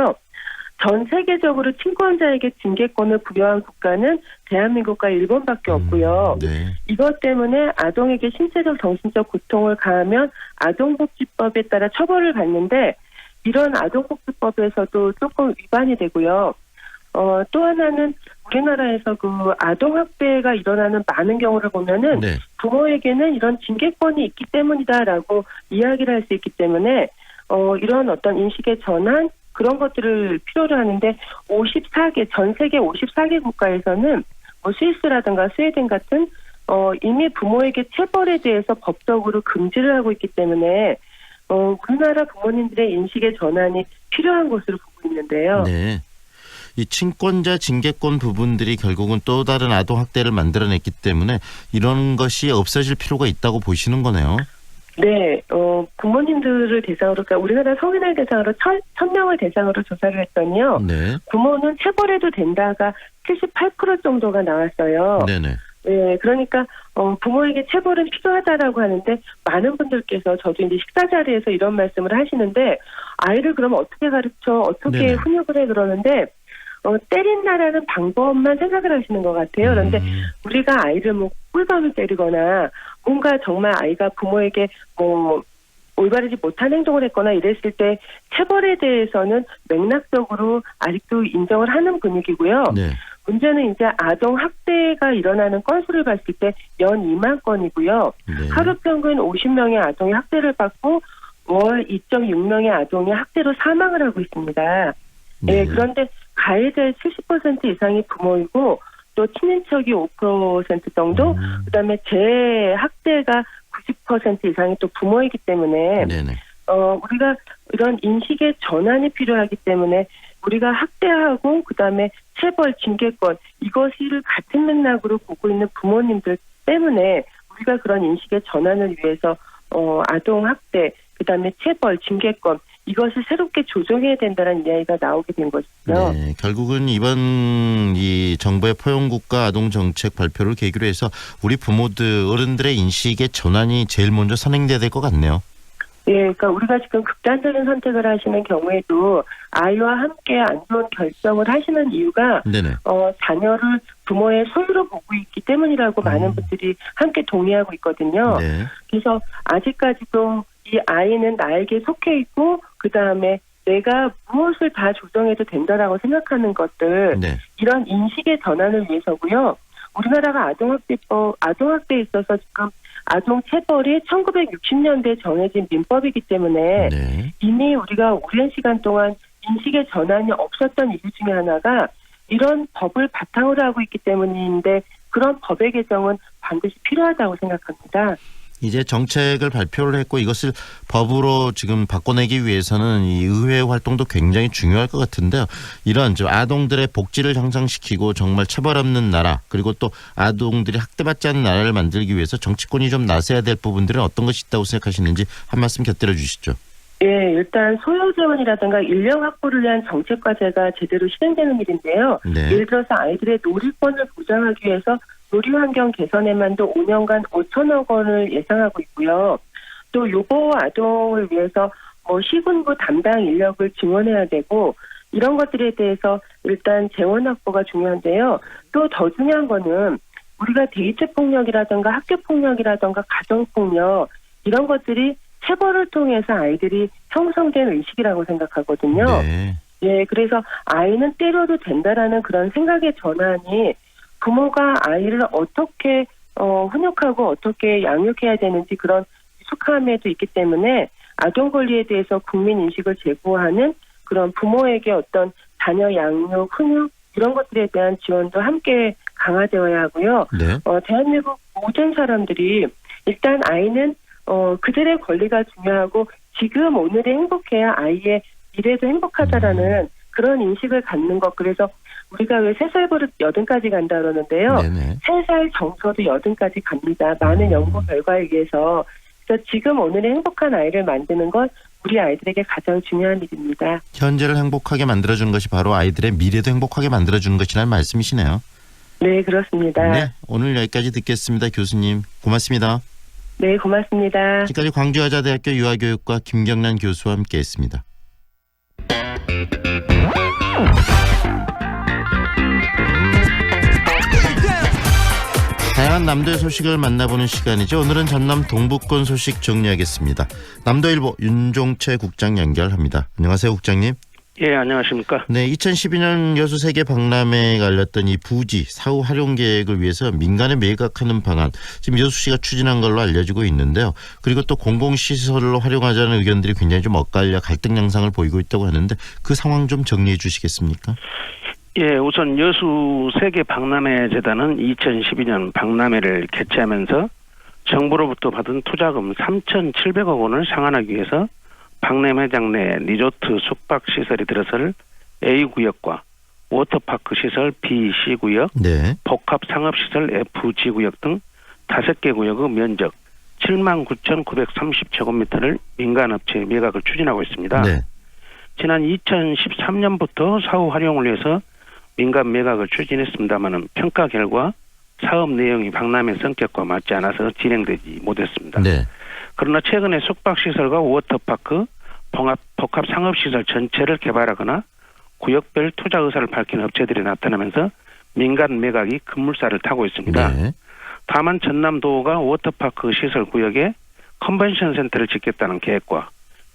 Speaker 8: 전 세계적으로 친권자에게 징계권을 부여한 국가는 대한민국과 일본밖에 없고요.
Speaker 16: 네.
Speaker 8: 이것 때문에 아동에게 신체적, 정신적 고통을 가하면 아동복지법에 따라 처벌을 받는데 이런 아동복지법에서도 조금 위반이 되고요. 또 하나는 우리나라에서 그 아동학대가 일어나는 많은 경우를 보면은
Speaker 16: 네.
Speaker 8: 부모에게는 이런 징계권이 있기 때문이다라고 이야기를 할 수 있기 때문에 이런 어떤 인식의 전환 그런 것들을 필요로 하는데 54개 전 세계 54개 국가에서는 뭐 스위스라든가 스웨덴 같은 이미 부모에게 체벌에 대해서 법적으로 금지를 하고 있기 때문에 우리나라 부모님들의 인식의 전환이 필요한 것으로 보고 있는데요.
Speaker 16: 네. 이 친권자 징계권 부분들이 결국은 또 다른 아동 학대를 만들어냈기 때문에 이런 것이 없어질 필요가 있다고 보시는 거네요.
Speaker 8: 네, 부모님들을 대상으로, 그러니까 우리나라 성인을 대상으로 1,000명을 대상으로 조사를 했더니요.
Speaker 16: 네.
Speaker 8: 부모는 체벌해도 된다가 78% 정도가 나왔어요.
Speaker 16: 네네.
Speaker 8: 네, 그러니까 부모에게 체벌은 필요하다라고 하는데 많은 분들께서 저도 이제 식사 자리에서 이런 말씀을 하시는데 아이를 그럼 어떻게 가르쳐, 어떻게
Speaker 16: 네네.
Speaker 8: 훈육을 해 그러는데 때린다라는 방법만 생각을 하시는 것 같아요. 그런데 우리가 아이를 뭐 꿀밤을 때리거나 뭔가 정말 아이가 부모에게 뭐 올바르지 못한 행동을 했거나 이랬을 때 체벌에 대해서는 맥락적으로 아직도 인정을 하는 분위기고요.
Speaker 16: 네.
Speaker 8: 문제는 이제 아동 학대가 일어나는 건수를 봤을 때 연 2만 건이고요.
Speaker 16: 네.
Speaker 8: 하루 평균 50명의 아동이 학대를 받고 월 2.6명의 아동이 학대로 사망을 하고 있습니다. 네, 그런데 가해자의 70% 이상이 부모이고 또 친인척이 5% 정도, 그다음에 재학대가 90% 이상이 또 부모이기 때문에
Speaker 16: 네네.
Speaker 8: 우리가 이런 인식의 전환이 필요하기 때문에 우리가 학대하고 그다음에 체벌, 징계권 이것을 같은 맥락으로 보고 있는 부모님들 때문에 우리가 그런 인식의 전환을 위해서 아동 학대, 그다음에 체벌, 징계권 이것을 새롭게 조정해야 된다는 이야기가 나오게 된 것이죠.
Speaker 16: 네, 결국은 이번 이 정부의 포용국가 아동정책 발표를 계기로 해서 우리 부모들, 어른들의 인식의 전환이 제일 먼저 선행돼야 될 것 같네요.
Speaker 8: 예, 그러니까 우리가 지금 극단적인 선택을 하시는 경우에도 아이와 함께 안 좋은 결정을 하시는 이유가
Speaker 16: 네네.
Speaker 8: 자녀를 부모의 소유로 보고 있기 때문이라고 많은 분들이 함께 동의하고 있거든요.
Speaker 16: 네.
Speaker 8: 그래서 아직까지도 이 아이는 나에게 속해 있고 그다음에 내가 무엇을 다 조정해도 된다라고 생각하는 것들
Speaker 16: 네.
Speaker 8: 이런 인식의 전환을 위해서고요. 우리나라가 아동학대에 있어서 지금 아동체벌이 1960년대에 정해진 민법이기 때문에
Speaker 16: 네.
Speaker 8: 이미 우리가 오랜 시간 동안 인식의 전환이 없었던 이유 중에 하나가 이런 법을 바탕으로 하고 있기 때문인데 그런 법의 개정은 반드시 필요하다고 생각합니다.
Speaker 16: 이제 정책을 발표를 했고 이것을 법으로 지금 바꿔내기 위해서는 이 의회 활동도 굉장히 중요할 것 같은데요. 이런 좀 아동들의 복지를 향상시키고 정말 체벌 없는 나라 그리고 또 아동들이 학대받지 않는 나라를 만들기 위해서 정치권이 좀 나서야 될 부분들은 어떤 것이 있다고 생각하시는지 한 말씀 곁들여 주시죠.
Speaker 8: 예, 일단 소요 지원이라든가 인력 확보를 위한 정책 과제가 제대로 실행되는 일인데요.
Speaker 16: 네.
Speaker 8: 예를 들어서 아이들의 놀이권을 보장하기 위해서 놀이 환경 개선에만도 5년간 5천억 원을 예상하고 있고요. 또 요보 아동을 위해서 시군부 담당 인력을 증원해야 되고 이런 것들에 대해서 일단 재원 확보가 중요한데요. 또 더 중요한 거는 우리가 데이트 폭력이라든가 학교 폭력이라든가 가정 폭력 이런 것들이 체벌을 통해서 아이들이 형성된 의식이라고 생각하거든요.
Speaker 16: 네.
Speaker 8: 예, 그래서 아이는 때려도 된다라는 그런 생각의 전환이 부모가 아이를 어떻게 훈육하고 어떻게 양육해야 되는지 그런 익숙함에도 있기 때문에 아동 권리에 대해서 국민 인식을 제고하는 그런 부모에게 어떤 자녀 양육, 훈육 이런 것들에 대한 지원도 함께 강화되어야 하고요.
Speaker 16: 네.
Speaker 8: 대한민국 모든 사람들이 일단 아이는 그들의 권리가 중요하고 지금 오늘이 행복해야 아이의 미래도 행복하다라는 그런 인식을 갖는 것. 그래서 우리가 왜 3살 버릇 80까지 간다 그러는데요.
Speaker 16: 네네.
Speaker 8: 3살 정서도 80까지 갑니다. 많은 연구 결과에 의해서. 그래서 지금 오늘의 행복한 아이를 만드는 건 우리 아이들에게 가장 중요한 일입니다.
Speaker 16: 현재를 행복하게 만들어주는 것이 바로 아이들의 미래도 행복하게 만들어주는 것이라는 말씀이시네요.
Speaker 8: 네, 그렇습니다.
Speaker 16: 네, 오늘 여기까지 듣겠습니다. 교수님 고맙습니다.
Speaker 8: 네, 고맙습니다.
Speaker 16: 지금까지 광주여자대학교 유아교육과 김경란 교수와 함께했습니다. 다양한 남도의 소식을 만나보는 시간이죠. 오늘은 전남 동부권 소식 정리하겠습니다. 남도일보 윤종채 국장 연결합니다. 안녕하세요, 국장님.
Speaker 9: 예, 안녕하십니까.
Speaker 16: 네, 2012년 여수 세계 박람회에 갈렸던 이 부지 사후 활용 계획을 위해서 민간에 매각하는 방안, 지금 여수시가 추진한 걸로 알려지고 있는데요. 그리고 또 공공시설로 활용하자는 의견들이 굉장히 좀 엇갈려 갈등 양상을 보이고 있다고 하는데 그 상황 좀 정리해 주시겠습니까?
Speaker 9: 예, 우선 여수 세계 박람회 재단은 2012년 박람회를 개최하면서 정부로부터 받은 투자금 3,700억 원을 상환하기 위해서 박람회장 내 리조트 숙박시설이 들어설 A구역과 워터파크 시설 B, C구역,
Speaker 16: 네.
Speaker 9: 복합상업시설 FG구역 등 5개 구역의 면적 79,930제곱미터를 민간업체에 매각을 추진하고 있습니다.
Speaker 16: 네.
Speaker 9: 지난 2013년부터 사후 활용을 위해서 민간 매각을 추진했습니다마는 평가 결과 사업 내용이 박람회 성격과 맞지 않아서 진행되지 못했습니다.
Speaker 16: 네.
Speaker 9: 그러나 최근에 숙박시설과 워터파크, 복합상업시설 전체를 개발하거나 구역별 투자 의사를 밝힌 업체들이 나타나면서 민간 매각이 급물살을 타고 있습니다.
Speaker 16: 네.
Speaker 9: 다만 전남도가 워터파크 시설 구역에 컨벤션 센터를 짓겠다는 계획과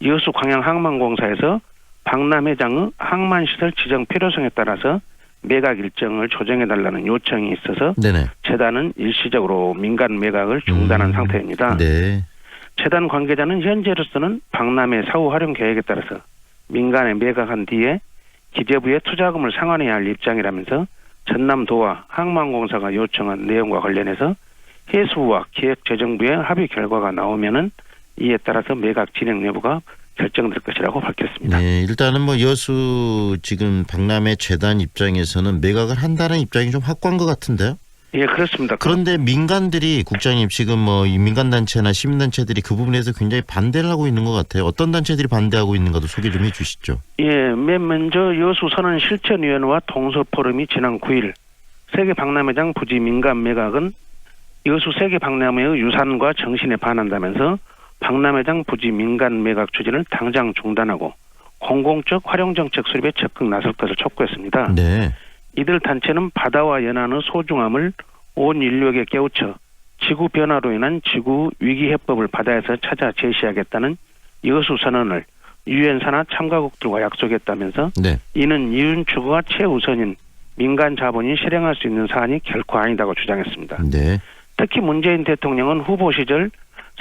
Speaker 9: 여수 광양항만공사에서 박람회장의 항만시설 지정 필요성에 따라서 매각 일정을 조정해달라는 요청이 있어서
Speaker 16: 네네.
Speaker 9: 재단은 일시적으로 민간 매각을 중단한 상태입니다.
Speaker 16: 네.
Speaker 9: 재단 관계자는 현재로서는 박람회 사후 활용 계획에 따라서 민간에 매각한 뒤에 기재부에 투자금을 상환해야 할 입장이라면서 전남도와 항만공사가 요청한 내용과 관련해서 해수부와 기획재정부의 합의 결과가 나오면은 이에 따라서 매각 진행 여부가 결정될 것이라고 밝혔습니다.
Speaker 16: 네, 일단은 뭐 여수 지금 박람회 재단 입장에서는 매각을 한다는 입장이 좀 확고한 것 같은데요.
Speaker 9: 예, 그렇습니다.
Speaker 16: 그런데 민간들이 국장님 지금 뭐 이 민간단체나 시민단체들이 그 부분에서 굉장히 반대를 하고 있는 것 같아요. 어떤 단체들이 반대하고 있는가도 소개 좀 해주시죠.
Speaker 9: 예, 맨 먼저 여수 선언 실천위원회와 동서포럼이 지난 9일 세계 박람회장 부지 민간 매각은 여수 세계 박람회의 유산과 정신에 반한다면서 박람회장 부지 민간 매각 추진을 당장 중단하고 공공적 활용 정책 수립에 적극 나설 것을 촉구했습니다.
Speaker 16: 네.
Speaker 9: 이들 단체는 바다와 연안의 소중함을 온 인류에게 깨우쳐 지구 변화로 인한 지구 위기 해법을 바다에서 찾아 제시하겠다는 여수 선언을 유엔 산하 참가국들과 약속했다면서
Speaker 16: 네.
Speaker 9: 이는 이윤 추구가 최우선인 민간 자본이 실행할 수 있는 사안이 결코 아니다고 주장했습니다.
Speaker 16: 네.
Speaker 9: 특히 문재인 대통령은 후보 시절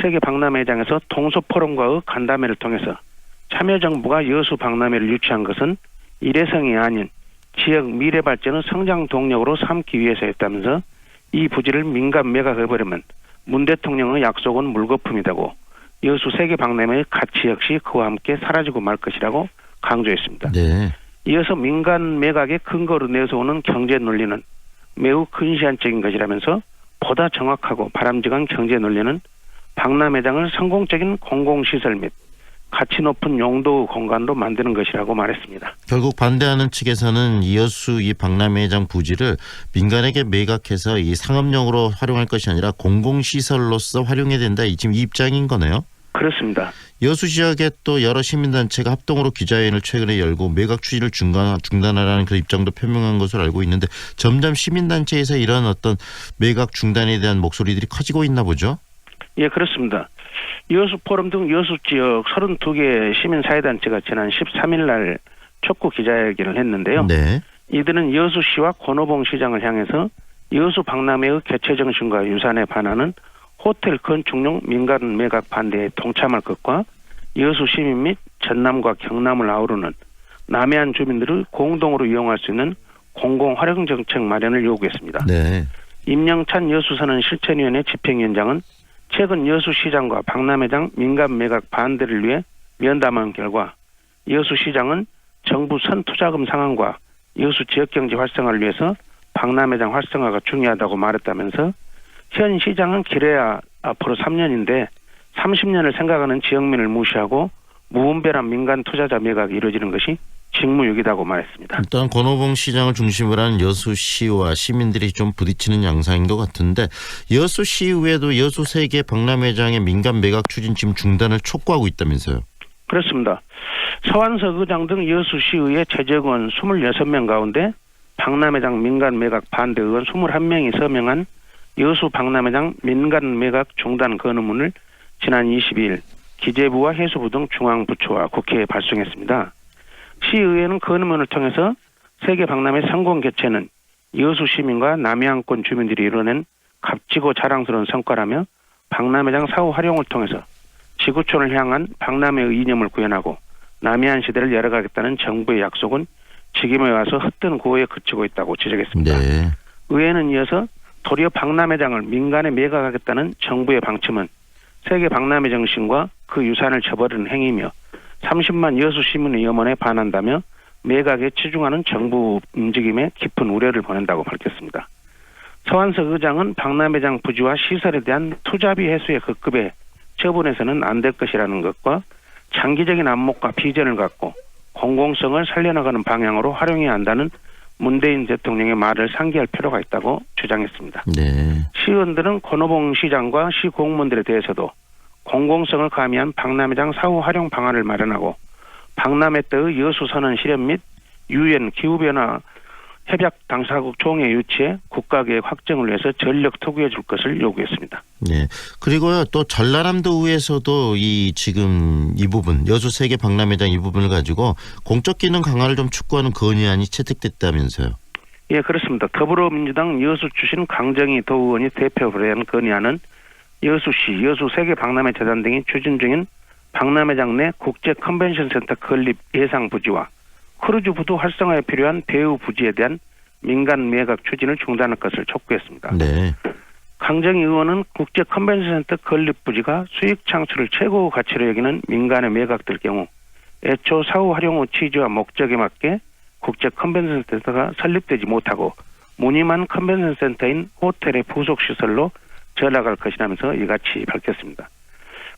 Speaker 9: 세계 박람회장에서 동서포럼과의 간담회를 통해서 참여정부가 여수 박람회를 유치한 것은 일회성이 아닌 지역 미래 발전의 성장 동력으로 삼기 위해서였다면서 이 부지를 민간 매각해버리면 문 대통령의 약속은 물거품이다고 여수 세계 박람회의 가치 역시 그와 함께 사라지고 말 것이라고 강조했습니다.
Speaker 16: 네.
Speaker 9: 이어서 민간 매각의 근거로 내세우는 경제 논리는 매우 근시안적인 것이라면서 보다 정확하고 바람직한 경제 논리는 박람회장을 성공적인 공공시설 및 가치 높은 용도 공간으로 만드는 것이라고 말했습니다.
Speaker 16: 결국 반대하는 측에서는 여수 이 박람회장 부지를 민간에게 매각해서 이 상업용으로 활용할 것이 아니라 공공시설로서 활용해야 된다. 지금 이 입장인 거네요.
Speaker 9: 그렇습니다.
Speaker 16: 여수 지역에 또 여러 시민단체가 합동으로 기자회견을 최근에 열고 매각 추진을 중단하라는 그런 입장도 표명한 것으로 알고 있는데 점점 시민단체에서 이런 어떤 매각 중단에 대한 목소리들이 커지고 있나 보죠?
Speaker 9: 예, 그렇습니다. 여수 포럼 등 여수 지역 32개 시민사회단체가 지난 13일 날 촉구 기자회견을 했는데요.
Speaker 16: 네.
Speaker 9: 이들은 여수시와 권오봉 시장을 향해서 여수 박람회의 개최 정신과 유산에 반하는 호텔 건축용 민간 매각 반대에 동참할 것과 여수 시민 및 전남과 경남을 아우르는 남해안 주민들을 공동으로 이용할 수 있는 공공활용 정책 마련을 요구했습니다.
Speaker 16: 네.
Speaker 9: 임영찬 여수선언 실천위원회 집행위원장은 최근 여수시장과 박람회장 민간 매각 반대를 위해 면담한 결과 여수시장은 정부 선투자금 상황과 여수 지역경제 활성화를 위해서 박람회장 활성화가 중요하다고 말했다면서 현 시장은 길어야 앞으로 3년인데 30년을 생각하는 지역민을 무시하고 무분별한 민간 투자자 매각이 이루어지는 것이 직무유기다고 말했습니다.
Speaker 16: 일단 권오봉 시장을 중심으로 한 여수시와 시민들이 좀 부딪히는 양상인 것 같은데 여수시 이후에도 여수 세계 박람회장의 민간 매각 추진 지금 중단을 촉구하고 있다면서요.
Speaker 9: 그렇습니다. 서완석 의장 등 여수시의회 최저의원 26명 가운데 박람회장 민간 매각 반대 의원 21명이 서명한 여수 박람회장 민간 매각 중단 건의문을 지난 22일 기재부와 해수부 등 중앙부처와 국회에 발송했습니다. 시의회는 건의문을 통해서 세계 박람회 성공 개최는 여수 시민과 남해안권 주민들이 이뤄낸 값지고 자랑스러운 성과라며 박람회장 사후 활용을 통해서 지구촌을 향한 박람회의 이념을 구현하고 남해안 시대를 열어가겠다는 정부의 약속은 지금에 와서 헛된 구호에 그치고 있다고 지적했습니다.
Speaker 16: 네.
Speaker 9: 의회는 이어서 도리어 박람회장을 민간에 매각하겠다는 정부의 방침은 세계 박람회 정신과 그 유산을 저버리는 행위며 30만 여수 시민의 염원에 반한다며 매각에 치중하는 정부 움직임에 깊은 우려를 보낸다고 밝혔습니다. 서완석 의장은 박람회장 부지와 시설에 대한 투자비 회수의 급급에 처분해서는 안 될 것이라는 것과 장기적인 안목과 비전을 갖고 공공성을 살려나가는 방향으로 활용해야 한다는 문재인 대통령의 말을 상기할 필요가 있다고 주장했습니다.
Speaker 16: 네.
Speaker 9: 시의원들은 권오봉 시장과 시 공무원들에 대해서도 공공성을 가미한 박람회장 사후 활용 방안을 마련하고 박람회 때의 여수 선언 실현 및 유엔 기후변화 협약 당사국 총회 유치에 국가계획 확정을 위해서 전력 투구해 줄 것을 요구했습니다.
Speaker 16: 네. 그리고요 또 전라남도 의회에서도 지금 이 부분 여수 세계 박람회장 이 부분을 가지고 공적 기능 강화를 좀 촉구하는 건의안이 채택됐다면서요.
Speaker 9: 예, 그렇습니다. 더불어민주당 여수 출신 강정희 도의원이 대표를 한 건의안은 여수시, 여수 세계 박람회 재단 등이 추진 중인 박람회장 내 국제 컨벤션 센터 건립 예상 부지와 크루즈 부두 활성화에 필요한 배후 부지에 대한 민간 매각 추진을 중단할 것을 촉구했습니다.
Speaker 16: 네.
Speaker 9: 강정희 의원은 국제 컨벤션 센터 건립 부지가 수익 창출을 최고 가치로 여기는 민간의 매각될 경우 애초 사후 활용 후 취지와 목적에 맞게 국제 컨벤션 센터가 설립되지 못하고 무늬만 컨벤션 센터인 호텔의 부속 시설로 전락할 것이라면서 이같이 밝혔습니다.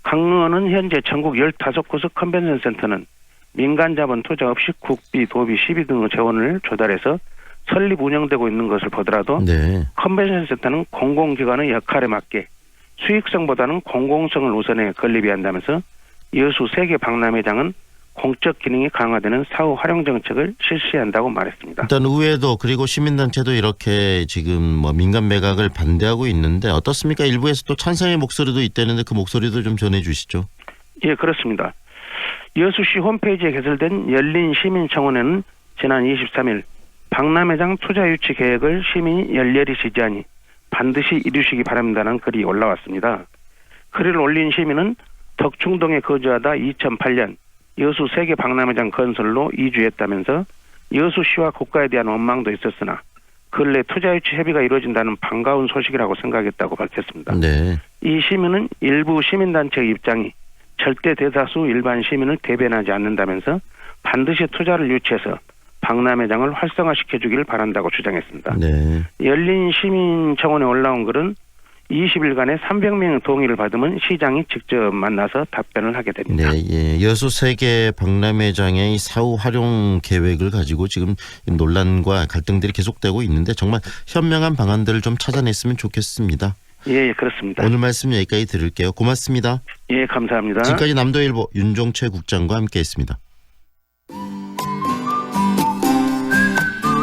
Speaker 9: 강 의원은 현재 전국 15곳의 컨벤션 센터는 민간 자본 투자 없이 국비, 도비, 시비 등의 재원을 조달해서 설립 운영되고 있는 것을 보더라도
Speaker 16: 네.
Speaker 9: 컨벤션 센터는 공공기관의 역할에 맞게 수익성보다는 공공성을 우선해 건립해야 한다면서 여수 세계 박람회장은 공적 기능이 강화되는 사후 활용 정책을 실시해야 한다고 말했습니다.
Speaker 16: 일단 의회도 그리고 시민단체도 이렇게 지금 민간 매각을 반대하고 있는데 어떻습니까? 일부에서 또 찬성의 목소리도 있다는데 그 목소리도 좀 전해주시죠.
Speaker 9: 예, 그렇습니다. 여수시 홈페이지에 개설된 열린시민청원에는 지난 23일 박람회장 투자 유치 계획을 시민이 열렬히 지지하니 반드시 이루시기 바랍니다라는 글이 올라왔습니다. 글을 올린 시민은 덕충동에 거주하다 2008년 여수 세계 박람회장 건설로 이주했다면서 여수시와 국가에 대한 원망도 있었으나 근래 투자 유치 협의가 이루어진다는 반가운 소식이라고 생각했다고 밝혔습니다.
Speaker 16: 네.
Speaker 9: 이 시민은 일부 시민단체의 입장이 절대 대다수 일반 시민을 대변하지 않는다면서 반드시 투자를 유치해서 박람회장을 활성화시켜주기를 바란다고 주장했습니다.
Speaker 16: 네.
Speaker 9: 열린시민청원에 올라온 글은 20일간의 300명의 동의를 받으면 시장이 직접 만나서 답변을 하게 됩니다.
Speaker 16: 네, 예. 여수 세계 박람회장의 사후 활용 계획을 가지고 지금 논란과 갈등들이 계속되고 있는데 정말 현명한 방안들을 좀 찾아냈으면 좋겠습니다.
Speaker 9: 예, 그렇습니다.
Speaker 16: 오늘 말씀 여기까지 들을게요. 고맙습니다.
Speaker 9: 예, 감사합니다.
Speaker 16: 지금까지 남도일보 윤종채 국장과 함께했습니다.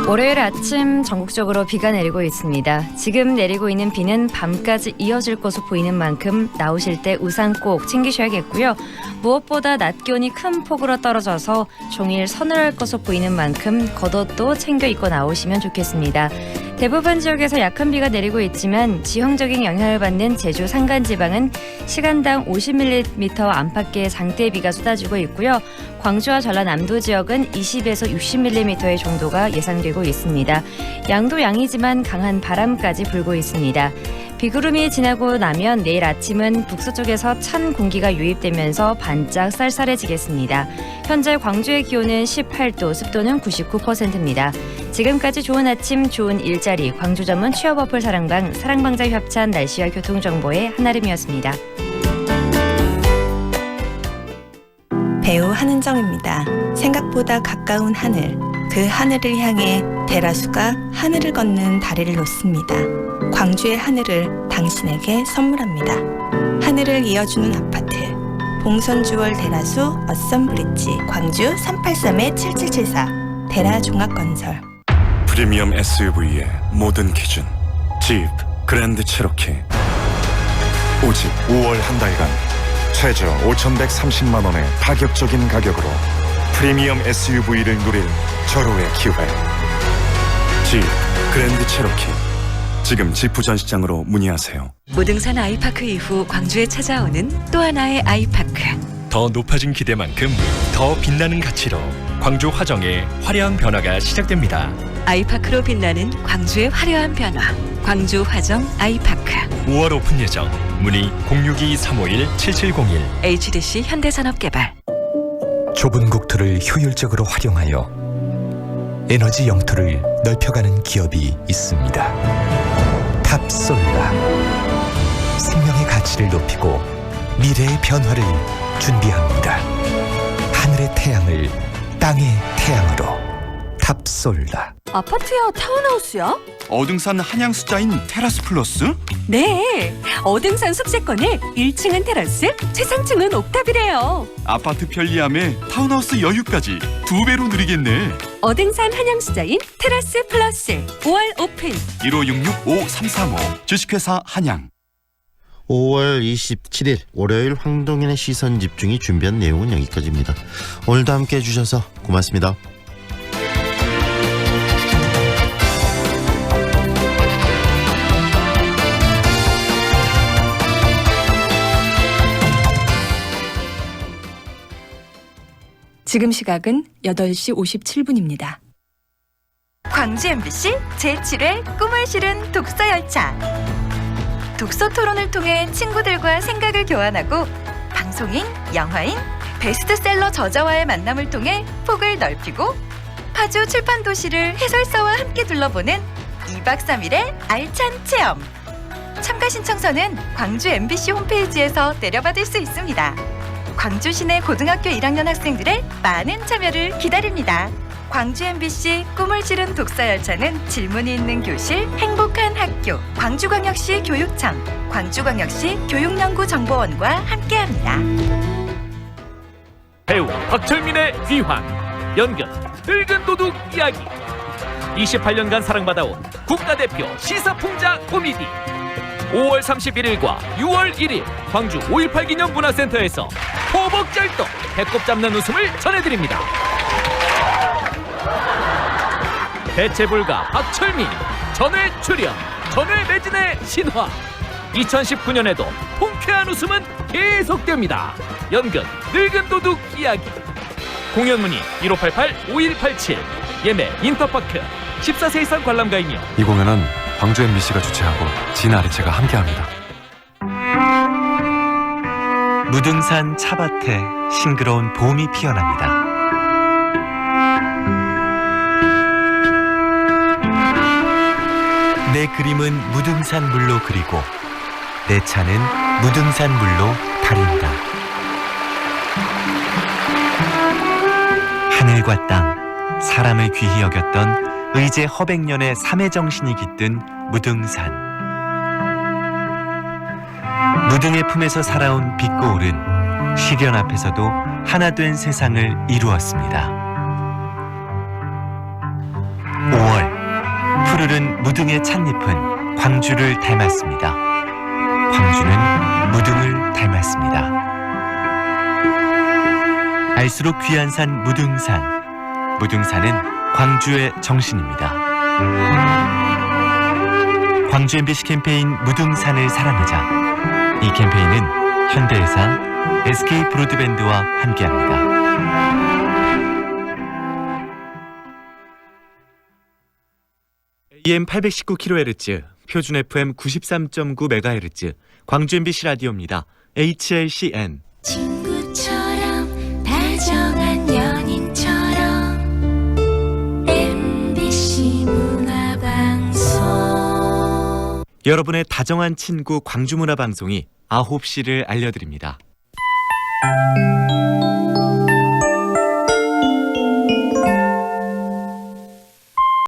Speaker 3: 월요일 아침 전국적으로 비가 내리고 있습니다. 지금 내리고 있는 비는 밤까지 이어질 것으로 보이는 만큼 나오실 때 우산 꼭 챙기셔야겠고요. 무엇보다 낮 기온이 큰 폭으로 떨어져서 종일 서늘할 것으로 보이는 만큼 겉옷도 챙겨 입고 나오시면 좋겠습니다. 대부분 지역에서 약한 비가 내리고 있지만 지형적인 영향을 받는 제주 산간지방은 시간당 50mm 안팎의 장대비가 쏟아지고 있고요. 광주와 전라남도 지역은 20에서 60mm의 정도가 예상되고 있습니다. 양도 양이지만 강한 바람까지 불고 있습니다. 비구름이 지나고 나면 내일 아침은 북서쪽에서 찬 공기가 유입되면서 반짝 쌀쌀해지겠습니다. 현재 광주의 기온은 18도, 습도는 99%입니다. 지금까지 좋은 아침, 좋은 일자리, 광주 전문 취업 어플 사랑방자 협찬 날씨와 교통정보의 한아름이었습니다.
Speaker 6: 배우 한은정입니다. 생각보다 가까운 하늘, 그 하늘을 향해 대라수가 하늘을 걷는 다리를 놓습니다. 광주의 하늘을 당신에게 선물합니다. 하늘을 이어주는 아파트, 봉선주월 대라수 어썸브리지, 광주 383-7774, 대라종합건설.
Speaker 10: 프리미엄 SUV의 모든 기준, 집 그랜드 체로키. 오직 5월 한 달간 최저 5,130만 원의 파격적인 가격으로 프리미엄 SUV를 누릴 절호의 기회. 집 그랜드 체로키. 지금 지프 전시장으로 문의하세요.
Speaker 17: 무등산 아이파크 이후 광주에 찾아오는 또 하나의 아이파크.
Speaker 18: 더 높아진 기대만큼 더 빛나는 가치로 광주 화정의 화려한 변화가 시작됩니다.
Speaker 17: 아이파크로 빛나는 광주의 화려한 변화. 광주 화정 아이파크.
Speaker 18: 5월 오픈 예정. 문의 062-351-7701.
Speaker 17: HDC 현대산업개발.
Speaker 11: 좁은 국토를 효율적으로 활용하여 에너지 영토를 넓혀가는 기업이 있습니다. 탑솔라. 생명의 가치를 높이고 미래의 변화를 준비합니다. 하늘의 태양을 땅의 태양으로. 탑솔라.
Speaker 12: 아파트야, 타운하우스야?
Speaker 15: 어등산 한양 숫자인 테라스 플러스?
Speaker 12: 네, 어등산 숙제권에 1층은 테라스, 최상층은 옥탑이래요.
Speaker 15: 아파트 편리함에 타운하우스 여유까지 2배로 누리겠네.
Speaker 12: 어등산 한양 숫자인 테라스 플러스 5월 오픈.
Speaker 15: 1566-5335 주식회사 한양.
Speaker 16: 5월 27일 월요일 황동현의 시선집중이 준비한 내용은 여기까지입니다. 오늘도 함께해 주셔서 고맙습니다.
Speaker 25: 지금 시각은 8시 57분입니다.
Speaker 14: 광주 MBC 제7회 꿈을 실은 독서열차. 독서 토론을 통해 친구들과 생각을 교환하고 방송인, 영화인, 베스트셀러 저자와의 만남을 통해 폭을 넓히고 파주 출판 도시를 해설사와 함께 둘러보는 2박 3일의 알찬 체험. 참가 신청서는 광주 MBC 홈페이지에서 내려받을 수 있습니다. 광주 시내 고등학교 1학년 학생들의 많은 참여를 기다립니다. 광주 MBC 꿈을 실은 독서열차는 질문이 있는 교실, 행복한 학교, 광주광역시 교육청, 광주광역시 교육연구정보원과 함께합니다.
Speaker 20: 배우 박철민의 귀환, 연극 늙은 도둑 이야기. 28년간 사랑받아온 국가대표 시사풍자 코미디. 5월 31일과 6월 1일 광주 5.18 기념 문화센터에서 호복절도 배꼽 잡는 웃음을 전해드립니다. 대체불가 박철민, 전회 출연, 전회 매진의 신화. 2019년에도 통쾌한 웃음은 계속됩니다. 연극 늙은 도둑 이야기. 공연 문의 1588-5187. 예매 인터파크. 14세 이상 관람가이며.
Speaker 19: 이 공연은 광주 MBC가 주최하고 진아리체가 함께합니다.
Speaker 26: 무등산 차밭에 싱그러운 봄이 피어납니다. 내 그림은 무등산 물로 그리고 내 차는 무등산 물로 달인다. 하늘과 땅, 사람을 귀히 여겼던 의제 허백년의 삼해 정신이 깃든 무등산. 무등의 품에서 살아온 빛고울은 시련 앞에서도 하나 된 세상을 이루었습니다. 5월 푸르른 무등의 찻잎은 광주를 닮았습니다. 광주는 무등을 닮았습니다. 알수록 귀한 산 무등산. 무등산은 광주의 정신입니다. 광주 MBC 캠페인 무등산을 사랑하자. 이 캠페인은 현대해상, SK 브로드밴드와 함께합니다. AM 819kHz, 표준 FM 93.9MHz, 광주 MBC 라디오입니다. HLCN.
Speaker 1: 친구처럼 다정한 연인처럼 MBC 문화방송.
Speaker 26: 여러분의 다정한 친구 광주문화방송이 9시를 알려드립니다.